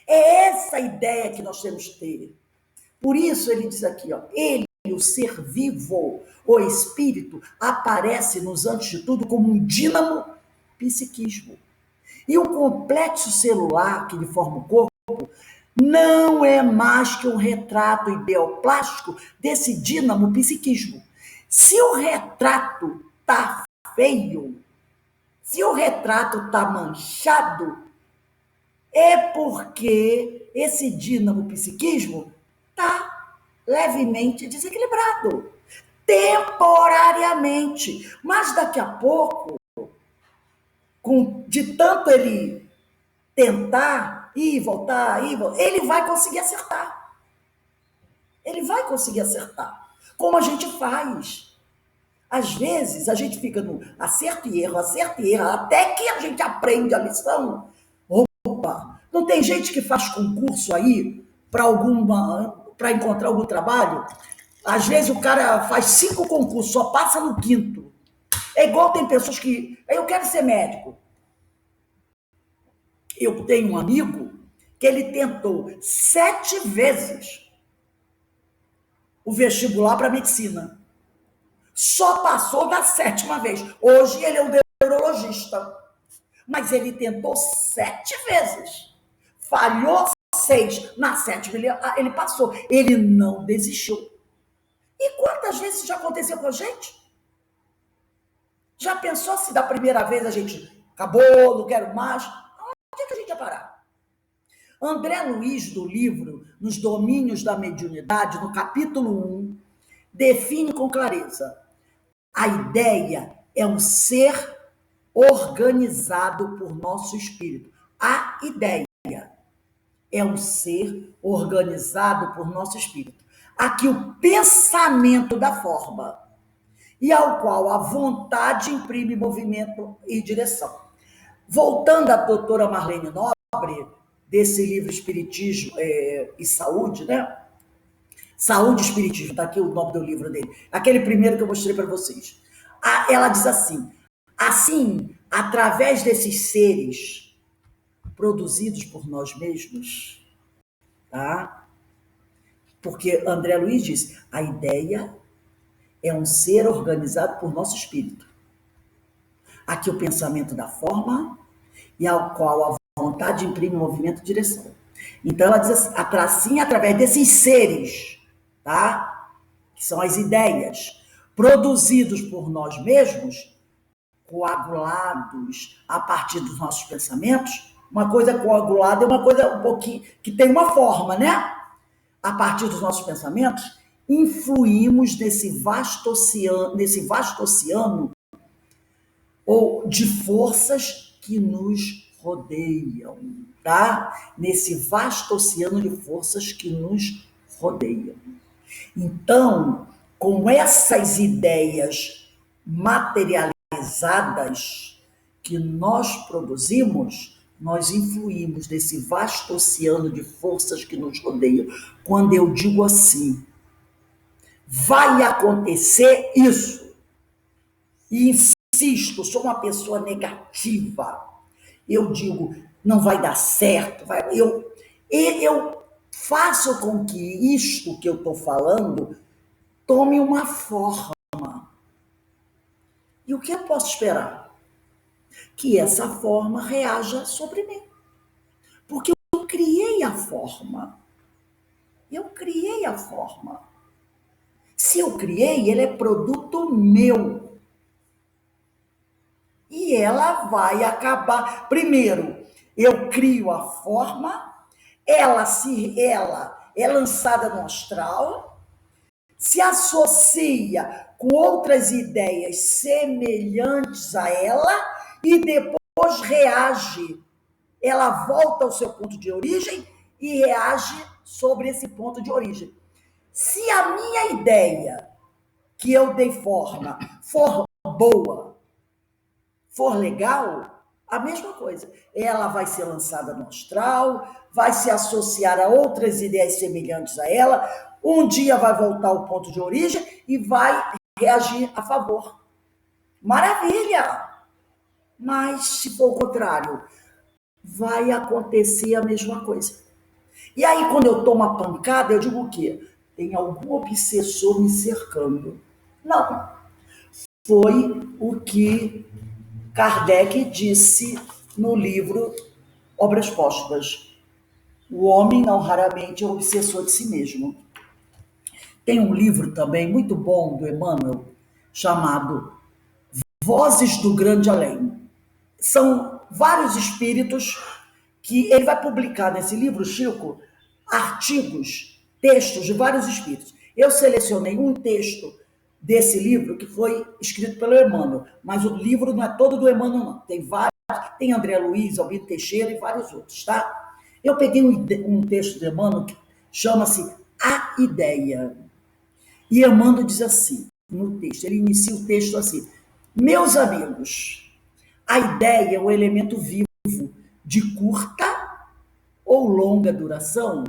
Speaker 1: É essa a ideia que nós temos que ter. Por isso ele diz aqui, ele, o ser vivo, o espírito, aparece nos antes de tudo como um dínamo psiquismo. E o complexo celular que lhe forma o corpo não é mais que um retrato ideoplástico desse dínamo psiquismo. Se o retrato está feio, se o retrato está manchado, é porque esse dínamo psiquismo está levemente desequilibrado. Temporariamente. Mas daqui a pouco, de tanto ele tentar ir, voltar, ele vai conseguir acertar. Ele vai conseguir acertar. Como a gente faz. Às vezes, a gente fica no acerto e erro, até que a gente aprende a lição. Opa! Não tem gente que faz concurso aí para encontrar algum trabalho? Às vezes o cara faz 5 concursos, só passa no 5º. É igual tem pessoas que... Eu quero ser médico. Eu tenho um amigo que ele tentou 7 vezes o vestibular para medicina. Só passou da 7ª vez. Hoje ele é um neurologista. Mas ele tentou 7 vezes. Falhou 6. Na 7ª ele passou. Ele não desistiu. E quantas vezes isso já aconteceu com a gente? Já pensou se da primeira vez a gente acabou, não quero mais? Onde é que a gente ia parar? André Luiz, do livro Nos Domínios da Mediunidade, no capítulo 1, define com clareza: a ideia é um ser organizado por nosso espírito. A ideia é um ser organizado por nosso espírito. Aqui o pensamento da forma, e ao qual a vontade imprime movimento e direção. Voltando à doutora Marlene Nobre, desse livro Espiritismo e Saúde, né? Saúde e Espiritismo, está aqui o nome do livro dele. Aquele primeiro que eu mostrei para vocês. Ela diz assim, através desses seres produzidos por nós mesmos, tá? Porque André Luiz diz, a ideia é um ser organizado por nosso espírito. Aqui o pensamento da forma e ao qual a vontade imprime movimento e direção. Então ela diz assim, através desses seres, tá? Que são as ideias, produzidos por nós mesmos, coagulados a partir dos nossos pensamentos. Uma coisa coagulada é uma coisa um pouquinho que tem uma forma, né? A partir dos nossos pensamentos, influímos nesse vasto oceano ou de forças que nos rodeiam, tá? Nesse vasto oceano de forças que nos rodeiam. Então, com essas ideias materializadas que nós produzimos, nós influímos nesse vasto oceano de forças que nos rodeiam. Quando eu digo assim, vai acontecer isso, e insisto, sou uma pessoa negativa, eu digo, não vai dar certo, eu faço com que isto que eu estou falando tome uma forma. E o que eu posso esperar? Que essa forma reaja sobre mim. Porque eu criei a forma. Eu criei a forma. Se eu criei, ele é produto meu. E ela vai acabar. Primeiro, eu crio a forma, ela é lançada no astral, se associa com outras ideias semelhantes a ela e depois reage. Ela volta ao seu ponto de origem e reage sobre esse ponto de origem. Se a minha ideia, que eu dei forma, for boa, for legal, a mesma coisa. Ela vai ser lançada no astral, vai se associar a outras ideias semelhantes a ela, um dia vai voltar ao ponto de origem e vai reagir a favor. Maravilha! Mas, se for o contrário, vai acontecer a mesma coisa. E aí, quando eu tomo a pancada, eu digo o quê? Tem algum obsessor me cercando. Não. Foi o que Kardec disse no livro Obras Póstumas. O homem não raramente é obsessor de si mesmo. Tem um livro também muito bom do Emmanuel, chamado Vozes do Grande Além. São vários espíritos que ele vai publicar nesse livro, Chico, artigos, textos de vários espíritos. Eu selecionei um texto desse livro que foi escrito pelo Emmanuel, mas o livro não é todo do Emmanuel, não. Tem vários, tem André Luiz, Albino Teixeira e vários outros, tá? Eu peguei um texto do Emmanuel que chama-se A Ideia. E Emmanuel diz assim, no texto, ele inicia o texto assim: meus amigos, a ideia é um elemento vivo de curta ou longa duração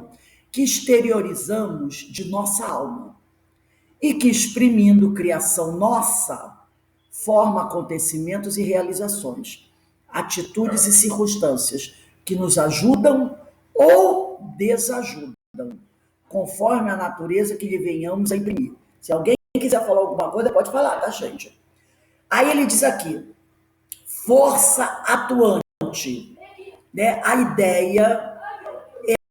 Speaker 1: que exteriorizamos de nossa alma e que, exprimindo criação nossa, forma acontecimentos e realizações, atitudes e circunstâncias que nos ajudam ou desajudam, conforme a natureza que lhe venhamos a imprimir. Se alguém quiser falar alguma coisa, pode falar, tá, gente? Aí ele diz aqui, força atuante, né? A ideia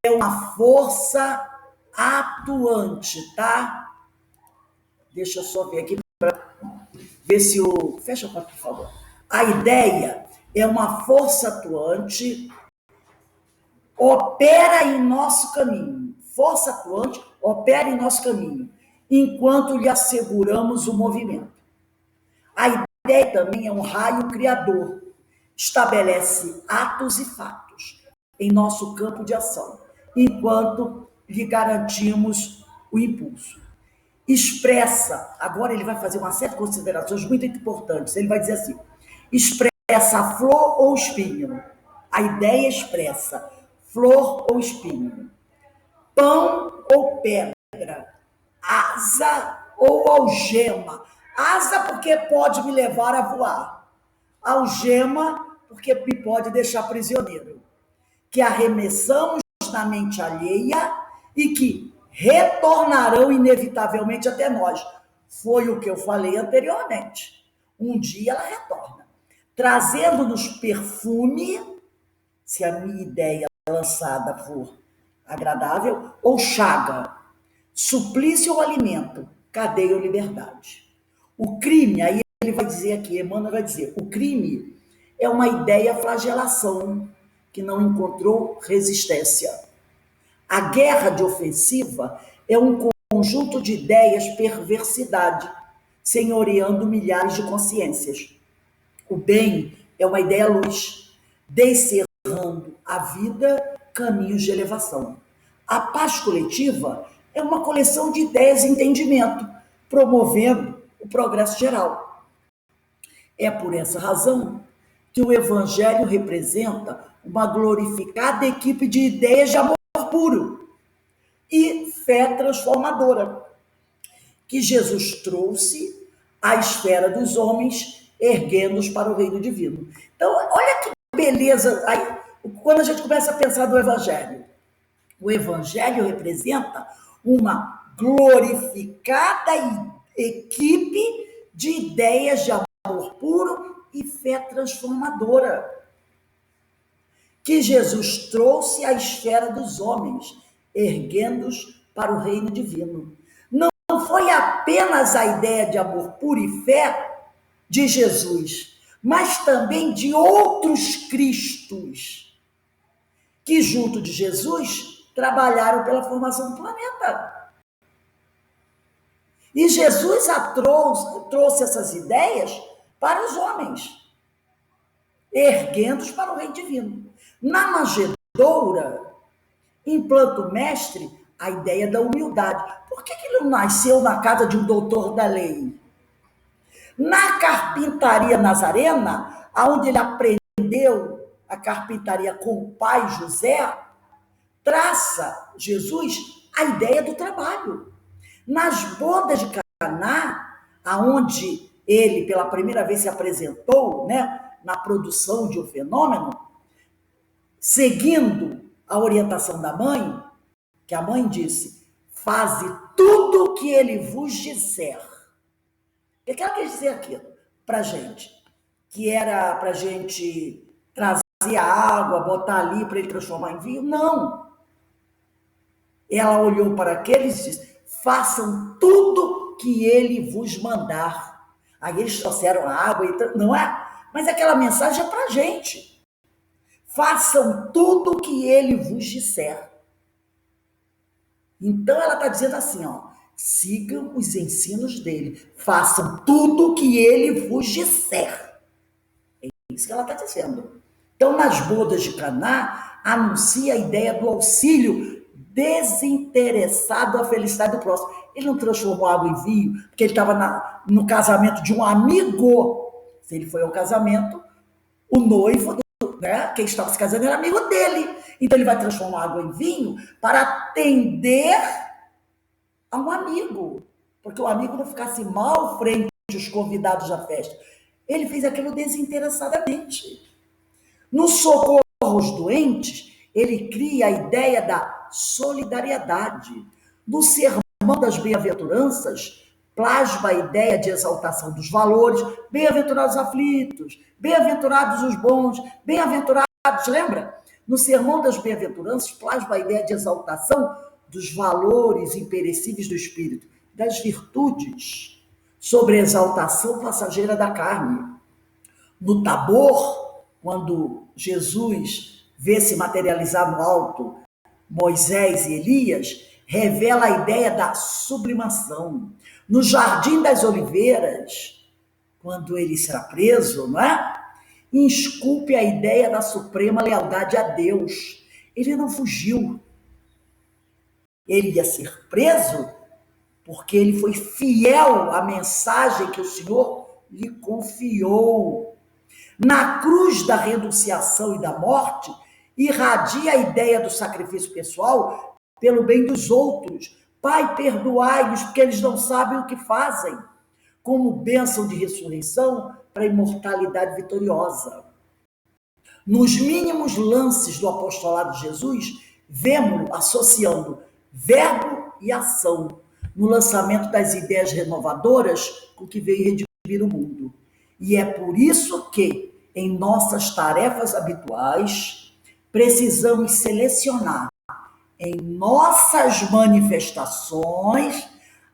Speaker 1: é uma força atuante, tá? Deixa eu só ver aqui para ver se o... Fecha a porta, por favor. A ideia é uma força atuante, opera em nosso caminho. Força atuante opera em nosso caminho, enquanto lhe asseguramos o movimento. A ideia também é um raio criador, estabelece atos e fatos em nosso campo de ação, enquanto lhe garantimos o impulso. Expressa, agora ele vai fazer uma série de considerações muito importantes, ele vai dizer assim, expressa a flor ou espinho, a ideia expressa flor ou espinho, pão ou pedra, asa ou algema. Asa porque pode me levar a voar, algema porque me pode deixar prisioneiro, que arremessamos na mente alheia e que retornarão inevitavelmente até nós. Foi o que eu falei anteriormente. Um dia ela retorna, trazendo-nos perfume, se a minha ideia lançada for agradável, ou chaga, suplício ou alimento, cadeia ou liberdade. O crime, aí ele vai dizer aqui, Emmanuel vai dizer, o crime é uma ideia flagelação que não encontrou resistência. A guerra de ofensiva é um conjunto de ideias perversidade, senhoreando milhares de consciências. O bem é uma ideia luz, descerrando a vida caminhos de elevação. A paz coletiva é uma coleção de ideias e entendimento, promovendo o progresso geral. É por essa razão que o Evangelho representa uma glorificada equipe de ideias de amor puro e fé transformadora, que Jesus trouxe à esfera dos homens, erguendo-os para o reino divino. Então, olha que beleza, aí, quando a gente começa a pensar no Evangelho. O Evangelho representa uma glorificada equipe de ideias de amor puro e fé transformadora. que Jesus trouxe à esfera dos homens, erguendo-os para o reino divino. Não foi apenas a ideia de amor puro e fé de Jesus, mas também de outros Cristos, que junto de Jesus trabalharam pela formação do planeta. E Jesus trouxe essas ideias para os homens, erguendo-os para o reino divino. Na manjedoura, implanta o mestre a ideia da humildade. Por que ele não nasceu na casa de um doutor da lei? Na carpintaria nazarena, onde ele aprendeu a carpintaria com o pai José, traça Jesus a ideia do trabalho. Nas bodas de Caná, aonde ele pela primeira vez se apresentou, né, na produção de um fenômeno, seguindo a orientação da mãe, que a mãe disse: faze tudo o que ele vos disser. O que ela quer dizer aquilo para a gente? Que era para a gente trazer a água, botar ali para ele transformar em vinho? Não. Ela olhou para aqueles e disse: façam tudo que ele vos mandar. Aí eles trouxeram a água, não é? Mas aquela mensagem é para a gente. Façam tudo o que ele vos disser. Então ela está dizendo assim, ó, sigam os ensinos dele, façam tudo o que ele vos disser. É isso que ela está dizendo. Então, nas bodas de Caná, anuncia a ideia do auxílio desinteressado à felicidade do próximo. Ele não transformou água em vinho, porque ele estava no casamento de um amigo. Se ele foi ao casamento, o noivo, né, quem estava se casando era amigo dele. Então ele vai transformar água em vinho para atender a um amigo, porque o amigo não ficasse mal frente aos convidados da festa. Ele fez aquilo desinteressadamente. No socorro aos doentes, ele cria a ideia da solidariedade. No sermão das bem-aventuranças, plasma a ideia de exaltação dos valores, bem-aventurados os aflitos, bem-aventurados os bons, bem-aventurados, lembra? No sermão das bem-aventuranças, plasma a ideia de exaltação dos valores imperecíveis do espírito, das virtudes, sobre a exaltação passageira da carne. No Tabor, quando Jesus vê se materializar no alto Moisés e Elias, revela a ideia da sublimação. No Jardim das Oliveiras, quando ele será preso, não é? Esculpe a ideia da suprema lealdade a Deus. Ele não fugiu. Ele ia ser preso porque ele foi fiel à mensagem que o Senhor lhe confiou. Na cruz da renunciação e da morte, irradia a ideia do sacrifício pessoal pelo bem dos outros. Pai, perdoai-lhes, porque eles não sabem o que fazem. Como bênção de ressurreição para a imortalidade vitoriosa. Nos mínimos lances do apostolado de Jesus, vemos-lo associando verbo e ação no lançamento das ideias renovadoras com que veio redimir o mundo. E é por isso que, em nossas tarefas habituais, precisamos selecionar em nossas manifestações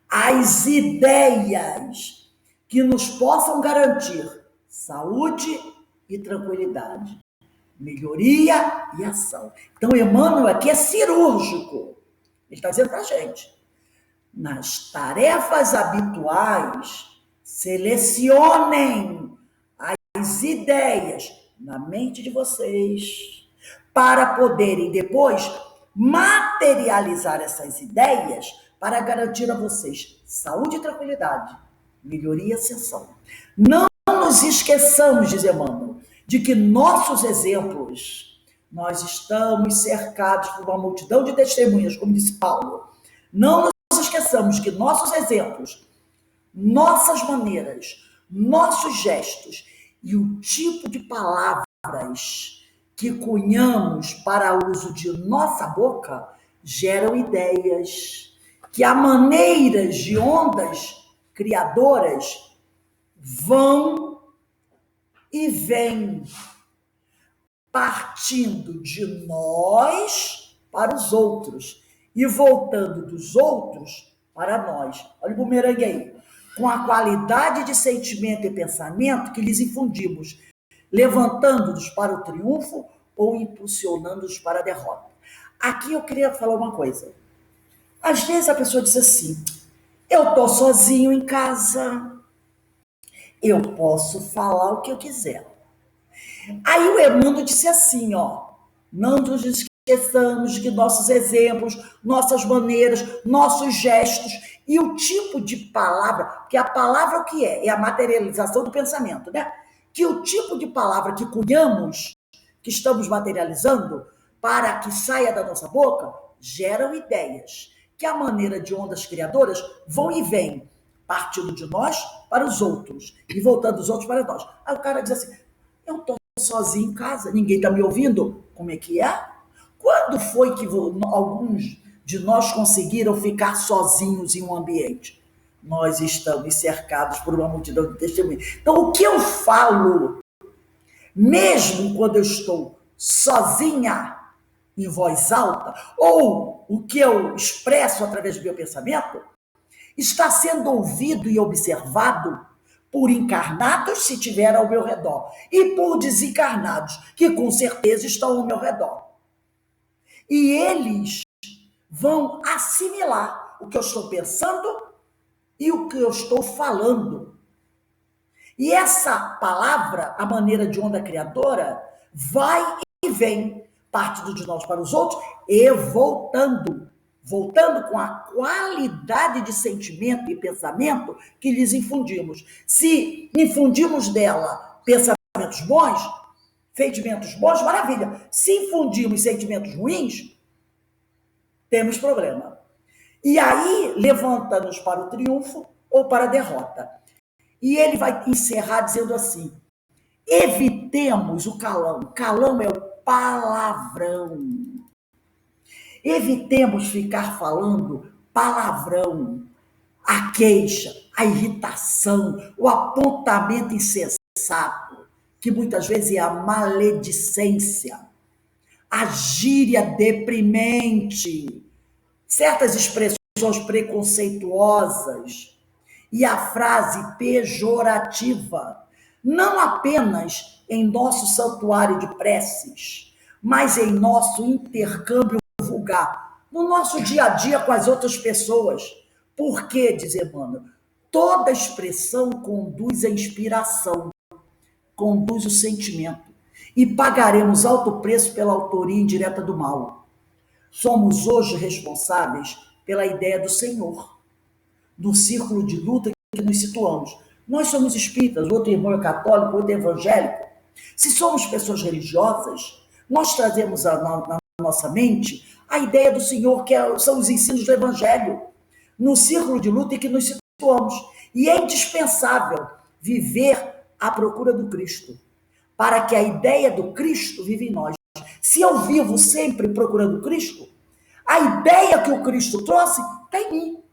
Speaker 1: as ideias que nos possam garantir saúde e tranquilidade, melhoria e ação. Então, Emmanuel aqui é cirúrgico. Ele está dizendo para a gente, nas tarefas habituais, selecionem as ideias na mente de vocês para poderem depois materializar essas ideias para garantir a vocês saúde e tranquilidade, melhoria e ascensão. Não nos esqueçamos, diz Emmanuel, de que nossos exemplos, nós estamos cercados por uma multidão de testemunhas, como disse Paulo. Não nos esqueçamos que nossos exemplos, nossas maneiras, nossos gestos e o tipo de palavras que cunhamos para uso de nossa boca geram ideias, que há maneiras de ondas criadoras vão e vêm. partindo de nós para os outros e voltando dos outros para nós. Olha o bumerangue aí. Com a qualidade de sentimento e pensamento que lhes infundimos, levantando-nos para o triunfo ou impulsionando-nos para a derrota. Aqui eu queria falar uma coisa. Às vezes a pessoa diz assim: eu estou sozinho em casa, eu posso falar o que eu quiser. Aí o Emmanuel disse assim, ó: não nos esqueçamos que nossos exemplos, nossas maneiras, nossos gestos e o tipo de palavra, porque a palavra o que é? É a materialização do pensamento, né? Que o tipo de palavra que cunhamos, que estamos materializando, para que saia da nossa boca, geram ideias, que a maneira de ondas criadoras vão e vêm, partindo de nós para os outros e voltando dos outros para nós. Aí o cara diz assim: eu estou sozinho em casa, ninguém está me ouvindo? Como é que é? Quando foi que alguns de nós conseguiram ficar sozinhos em um ambiente? Nós estamos cercados por uma multidão de testemunhas. Então, o que eu falo, mesmo quando eu estou sozinha, em voz alta, ou o que eu expresso através do meu pensamento, está sendo ouvido e observado por encarnados, se tiver ao meu redor, e por desencarnados, que com certeza estão ao meu redor. E eles vão assimilar o que eu estou pensando e o que eu estou falando. E essa palavra, a maneira de onda criadora, vai e vem, partindo de nós para os outros e voltando com a qualidade de sentimento e pensamento que lhes infundimos. Se infundimos dela pensamentos bons, sentimentos bons, maravilha. Se infundimos sentimentos ruins, temos problema. E aí, levanta-nos para o triunfo ou para a derrota. E ele vai encerrar dizendo assim: evitemos o calão. Calão é o palavrão. Evitemos ficar falando palavrão, a queixa, a irritação, o apontamento insensato, que muitas vezes é a maledicência, a gíria deprimente, certas expressões preconceituosas e a frase pejorativa, não apenas em nosso santuário de preces, mas em nosso intercâmbio vulgar, no nosso dia a dia com as outras pessoas. Porque, diz Emmanuel, toda expressão conduz à inspiração, conduz o sentimento, e pagaremos alto preço pela autoria indireta do mal. Somos hoje responsáveis pela ideia do Senhor, do círculo de luta que nos situamos. Nós somos espíritas, outro irmão é católico, outro é evangélico. Se somos pessoas religiosas, nós trazemos na nossa mente a ideia do Senhor, que são os ensinos do Evangelho, no círculo de luta em que nos situamos. E é indispensável viver à procura do Cristo, para que a ideia do Cristo viva em nós. Se eu vivo sempre procurando Cristo, a ideia que o Cristo trouxe está em mim.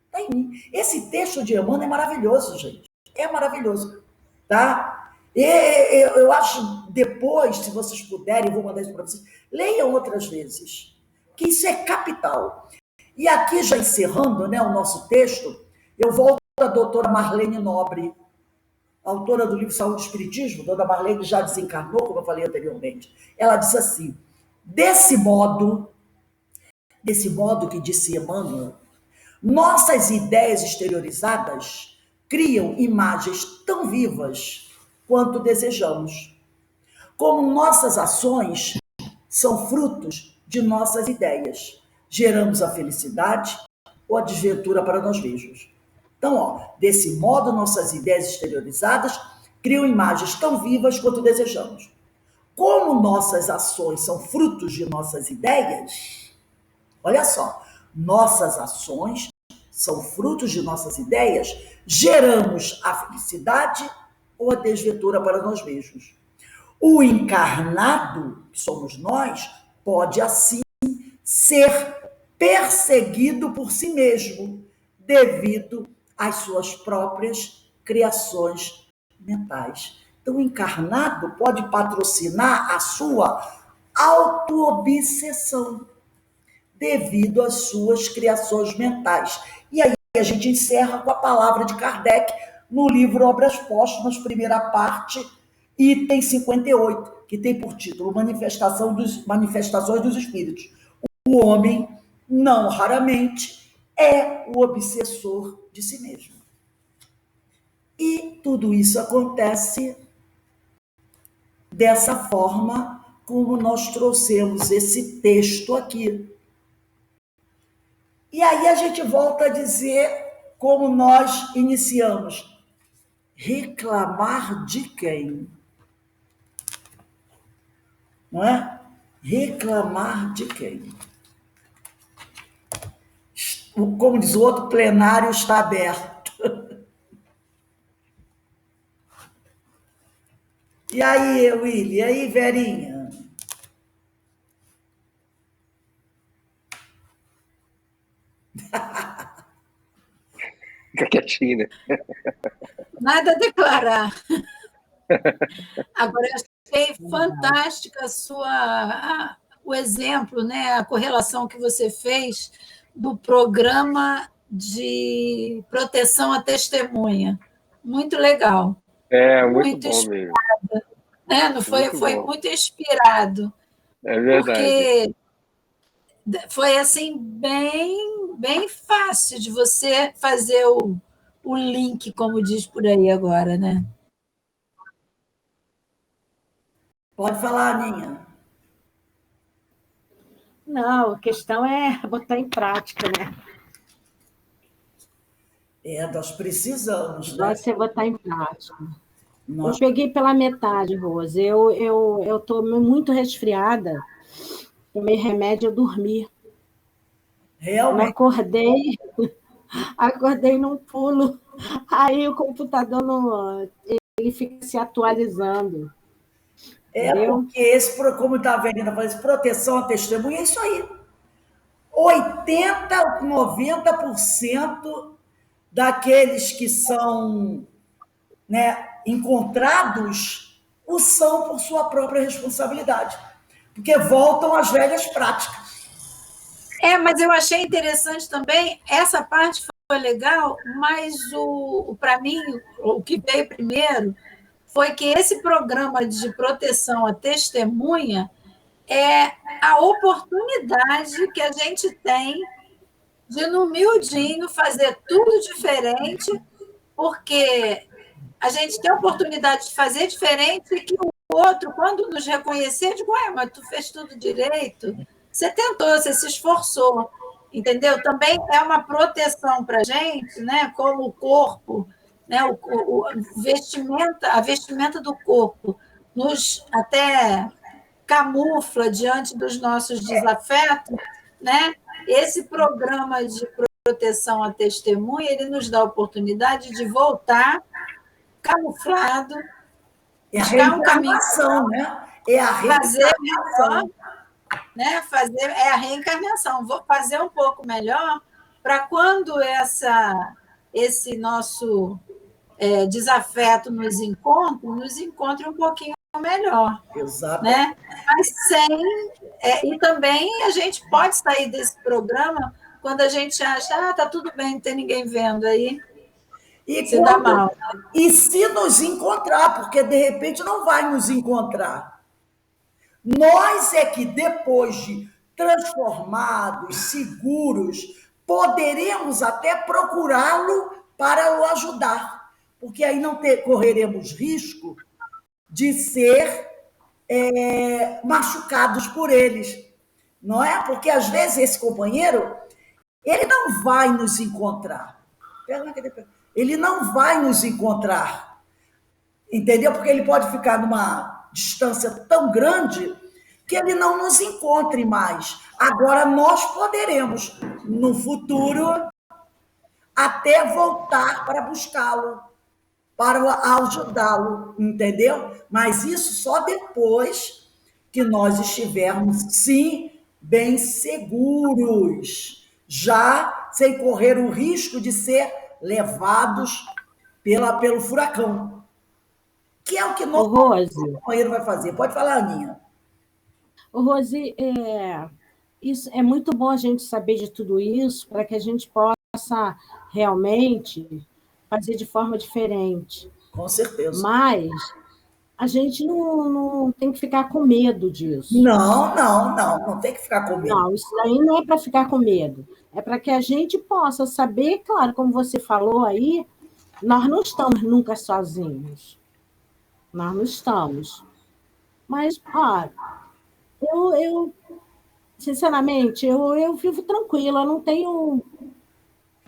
Speaker 1: Está em mim. Esse texto de Emmanuel é maravilhoso, gente. É maravilhoso. Tá? Eu acho, depois, se vocês puderem, eu vou mandar isso para vocês, leiam outras vezes, que isso é capital. E aqui, já encerrando, né, o nosso texto, eu volto à doutora Marlene Nobre, autora do livro Saúde e Espiritismo. Dona Marlene já desencarnou, como eu falei anteriormente. Ela disse assim: desse modo que disse Emmanuel, nossas ideias exteriorizadas criam imagens tão vivas quanto desejamos. Como nossas ações são frutos de nossas ideias, geramos a felicidade ou a desventura para nós mesmos. Então, ó, desse modo, nossas ideias exteriorizadas criam imagens tão vivas quanto desejamos. Como nossas ações são frutos de nossas ideias, olha só, nossas ações são frutos de nossas ideias, geramos a felicidade ou a desventura para nós mesmos. O encarnado, que somos nós, pode assim ser perseguido por si mesmo, devido às suas próprias criações mentais. Então, Então, o encarnado pode patrocinar a sua autoobsessão devido às suas criações mentais. E aí a gente encerra com a palavra de Kardec no livro Obras Póstumas, primeira parte, item 58, que tem por título Manifestações dos Espíritos. O homem, não raramente, é o obsessor de si mesmo. E tudo isso acontece dessa forma como nós trouxemos esse texto aqui. E aí a gente volta a dizer como nós iniciamos. Reclamar de quem? Não é? Reclamar de quem? Como diz o outro, o plenário está aberto. E aí, Willy? E aí, Verinha?
Speaker 2: Fica quietinho, né?
Speaker 4: Nada a declarar. Agora, eu achei fantástica o exemplo, né, a correlação que você fez do programa de proteção à testemunha. Muito legal.
Speaker 2: Muito bom mesmo.
Speaker 4: Né? Não foi, foi muito inspirado.
Speaker 2: É verdade.
Speaker 4: Porque foi assim bem fácil de você fazer o link, como diz por aí agora, né?
Speaker 1: Pode falar, Aninha.
Speaker 5: Não, a questão é botar em prática, né?
Speaker 1: Nós precisamos, né?
Speaker 5: Você botar em prática.
Speaker 1: Nós...
Speaker 5: Eu peguei pela metade, Rose. Eu estou muito resfriada, tomei remédio, eu dormi.
Speaker 1: Realmente?
Speaker 5: Eu acordei num pulo, aí o computador ele fica se atualizando. Entendeu?
Speaker 1: Porque esse, como está a Verena falando, proteção à testemunha, é isso aí. 80%, 90% daqueles que são, né, encontrados o são por sua própria responsabilidade. Porque voltam às velhas práticas.
Speaker 4: Mas eu achei interessante também, essa parte foi legal, mas para mim, o que veio primeiro foi que esse programa de proteção à testemunha é a oportunidade que a gente tem de, no miudinho, fazer tudo diferente, porque a gente tem a oportunidade de fazer diferente e que o outro, quando nos reconhecer, diz, mas tu fez tudo direito, você tentou, você se esforçou, entendeu? Também é uma proteção para a gente, né? Como o corpo, né? A vestimenta do corpo nos até camufla diante dos nossos desafetos, né? Esse programa de proteção à testemunha, ele nos dá a oportunidade de voltar camuflado,
Speaker 1: buscar um caminho, né? É a reencarnação.
Speaker 4: Né? É a reencarnação. Vou fazer um pouco melhor para quando esse nosso desafeto nos encontre um pouquinho melhor.
Speaker 1: Exato.
Speaker 4: Né? Mas e também a gente pode sair desse programa quando a gente acha, tá tudo bem, não tem ninguém vendo aí. Se dá mal.
Speaker 1: E se nos encontrar, porque de repente não vai nos encontrar. Nós é que depois de transformados, seguros, poderemos até procurá-lo para o ajudar, porque aí não correremos risco de ser machucados por eles, não é? Porque às vezes esse companheiro, ele não vai nos encontrar. Ele não vai nos encontrar, entendeu? Porque ele pode ficar numa distância tão grande que ele não nos encontre mais. Agora, nós poderemos, no futuro, até voltar para buscá-lo, para ajudá-lo, entendeu? Mas isso só depois que nós estivermos, sim, bem seguros, já sem correr o risco de ser levados pelo furacão, que é o que
Speaker 5: Ô,
Speaker 1: nosso
Speaker 5: Rose,
Speaker 1: companheiro vai fazer. Pode falar, Aninha.
Speaker 5: ô, Rose, isso, é muito bom a gente saber de tudo isso para que a gente possa realmente fazer de forma diferente.
Speaker 1: Com certeza.
Speaker 5: Mas a gente não tem que ficar com medo disso.
Speaker 1: Não, não, não. Não tem que ficar com medo.
Speaker 5: Não, isso daí não é para ficar com medo. É para que a gente possa saber, claro, como você falou aí, nós não estamos nunca sozinhos. Nós não estamos. Mas, eu sinceramente, eu vivo tranquila, eu não tenho.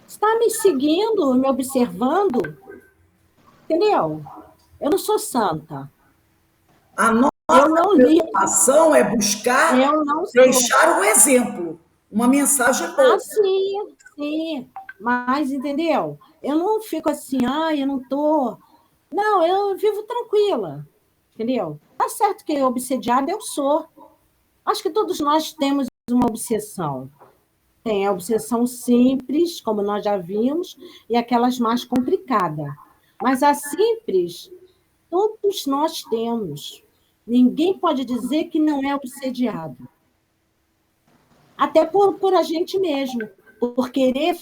Speaker 5: Está me seguindo, me observando, entendeu? Eu não sou santa.
Speaker 1: A
Speaker 5: Eu
Speaker 1: nossa
Speaker 5: não li,
Speaker 1: preocupação é buscar
Speaker 5: eu não sou.
Speaker 1: deixar um exemplo, uma mensagem boa.
Speaker 5: Sim, sim. Mas, entendeu? Eu não fico assim, eu não estou. Não, eu vivo tranquila, entendeu? Tá certo que obsediada eu sou. Acho que todos nós temos uma obsessão. Tem a obsessão simples, como nós já vimos, e aquelas mais complicadas. Mas a simples, todos nós temos. Ninguém pode dizer que não é obsediado. Até por a gente mesmo. Por querer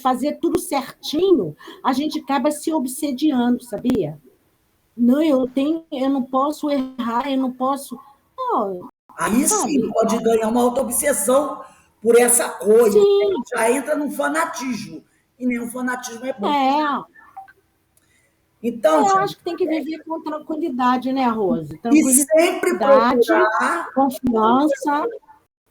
Speaker 5: fazer tudo certinho, a gente acaba se obsediando, sabia? Não, eu não posso errar, eu não posso. Oh,
Speaker 1: Aí sim
Speaker 5: sabe?
Speaker 1: pode ganhar uma autoobsessão por essa coisa.
Speaker 5: Sim,
Speaker 1: Já entra num fanatismo. E nenhum fanatismo é bom. Então,
Speaker 5: eu
Speaker 1: gente,
Speaker 5: acho que tem que viver com tranquilidade, né, Rose?
Speaker 1: e sempre
Speaker 5: Tranquilidade,
Speaker 1: procurar
Speaker 5: confiança.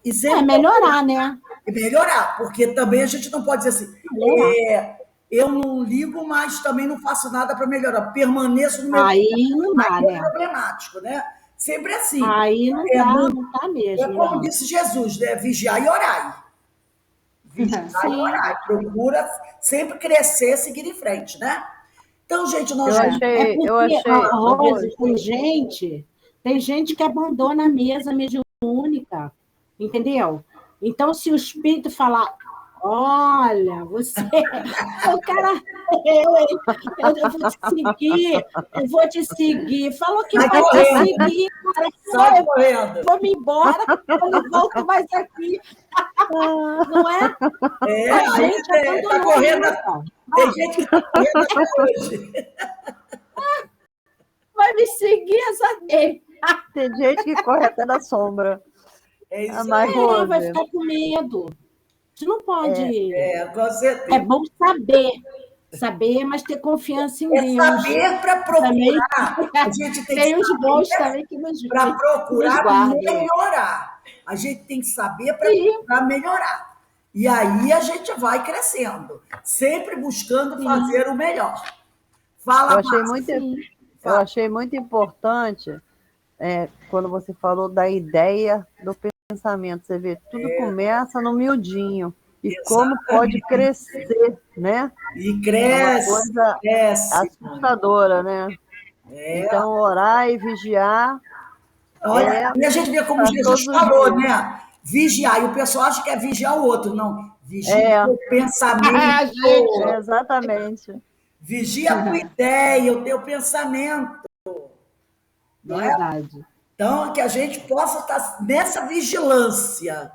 Speaker 1: e sempre
Speaker 5: Melhorar, né?
Speaker 1: melhorar, porque também a gente não pode dizer assim,
Speaker 5: Melhorar.
Speaker 1: eu não ligo, mas também não faço nada para melhorar, permaneço no mesmo.
Speaker 5: Aí não dá,
Speaker 1: Aí é
Speaker 5: né?
Speaker 1: problemático, né? Sempre assim.
Speaker 5: Aí não
Speaker 1: É,
Speaker 5: dá,
Speaker 1: não,
Speaker 5: não dá
Speaker 1: é
Speaker 5: mesmo,
Speaker 1: como
Speaker 5: não.
Speaker 1: disse Jesus, né? Vigiar e orar. Vigiar e
Speaker 5: Sim,
Speaker 1: orar. Procura sempre crescer, seguir em frente, né? Então, gente, nós
Speaker 3: Eu
Speaker 1: vamos.
Speaker 3: achei, eu
Speaker 5: porque,
Speaker 3: achei, ô,
Speaker 5: Rose,
Speaker 3: Rose,
Speaker 5: tem gente que abandona a mesa mediúnica, entendeu? Então, se o espírito falar, olha, você, o cara, eu vou te seguir, eu vou te seguir. Falou que
Speaker 1: Sai
Speaker 5: vai te
Speaker 1: correndo,
Speaker 5: seguir, cara,
Speaker 1: sai correndo.
Speaker 5: vou me embora, eu não volto mais aqui, não é? A
Speaker 1: Aí
Speaker 5: gente
Speaker 1: tá
Speaker 5: abandonou
Speaker 1: correndo.
Speaker 5: isso.
Speaker 1: Tem gente que está correndo até hoje.
Speaker 5: Vai me seguir essa vez.
Speaker 3: tem gente que corre até da sombra.
Speaker 1: É isso
Speaker 3: Mas,
Speaker 1: aí.
Speaker 5: Vai
Speaker 3: Rose,
Speaker 5: ficar com medo. Você não pode.
Speaker 1: Com
Speaker 5: É
Speaker 1: certeza.
Speaker 5: bom saber, mas ter confiança em
Speaker 1: É
Speaker 5: Deus.
Speaker 1: saber para
Speaker 5: Também
Speaker 1: procurar. A gente tem
Speaker 5: tem
Speaker 1: que
Speaker 5: os bons
Speaker 1: saber
Speaker 5: também que
Speaker 1: para
Speaker 5: nos
Speaker 1: procurar
Speaker 5: guardam.
Speaker 1: melhorar. A gente tem que saber para
Speaker 5: Sim,
Speaker 1: procurar melhorar. E aí a gente vai crescendo, sempre buscando
Speaker 5: sim,
Speaker 1: fazer o melhor.
Speaker 3: eu
Speaker 1: Fala,
Speaker 3: achei
Speaker 1: Márcia.
Speaker 3: muito,
Speaker 5: sim.
Speaker 3: eu achei muito importante quando você falou da ideia do pensamento. Você vê, tudo começa no miudinho. E como pode
Speaker 1: Exatamente.
Speaker 3: crescer, né?
Speaker 1: E
Speaker 3: É uma
Speaker 1: cresce,
Speaker 3: coisa
Speaker 1: cresce.
Speaker 3: assustadora, né? Então, orar e vigiar
Speaker 1: Olha, e a gente vê como
Speaker 3: para
Speaker 1: Jesus
Speaker 3: todos os
Speaker 1: falou,
Speaker 3: dias.
Speaker 1: né? Vigiar. E o pessoal acha que é vigiar o outro. Não. Vigia
Speaker 3: É,
Speaker 1: o pensamento.
Speaker 5: Gente,
Speaker 3: exatamente.
Speaker 1: Vigia a tua ideia, o teu pensamento. Não é?
Speaker 5: verdade.
Speaker 1: Então, que a gente possa estar nessa vigilância.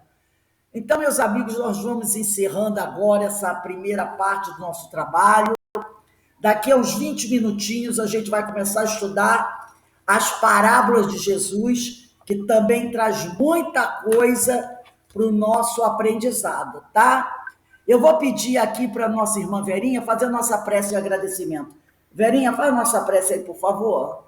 Speaker 1: Então, meus amigos, nós vamos encerrando agora essa primeira parte do nosso trabalho. Daqui a uns 20 minutinhos, a gente vai começar a estudar as parábolas de Jesus, que também traz muita coisa para o nosso aprendizado, tá? Eu vou pedir aqui para a nossa irmã Verinha fazer a nossa prece de agradecimento. Verinha, faz a nossa prece aí, por favor.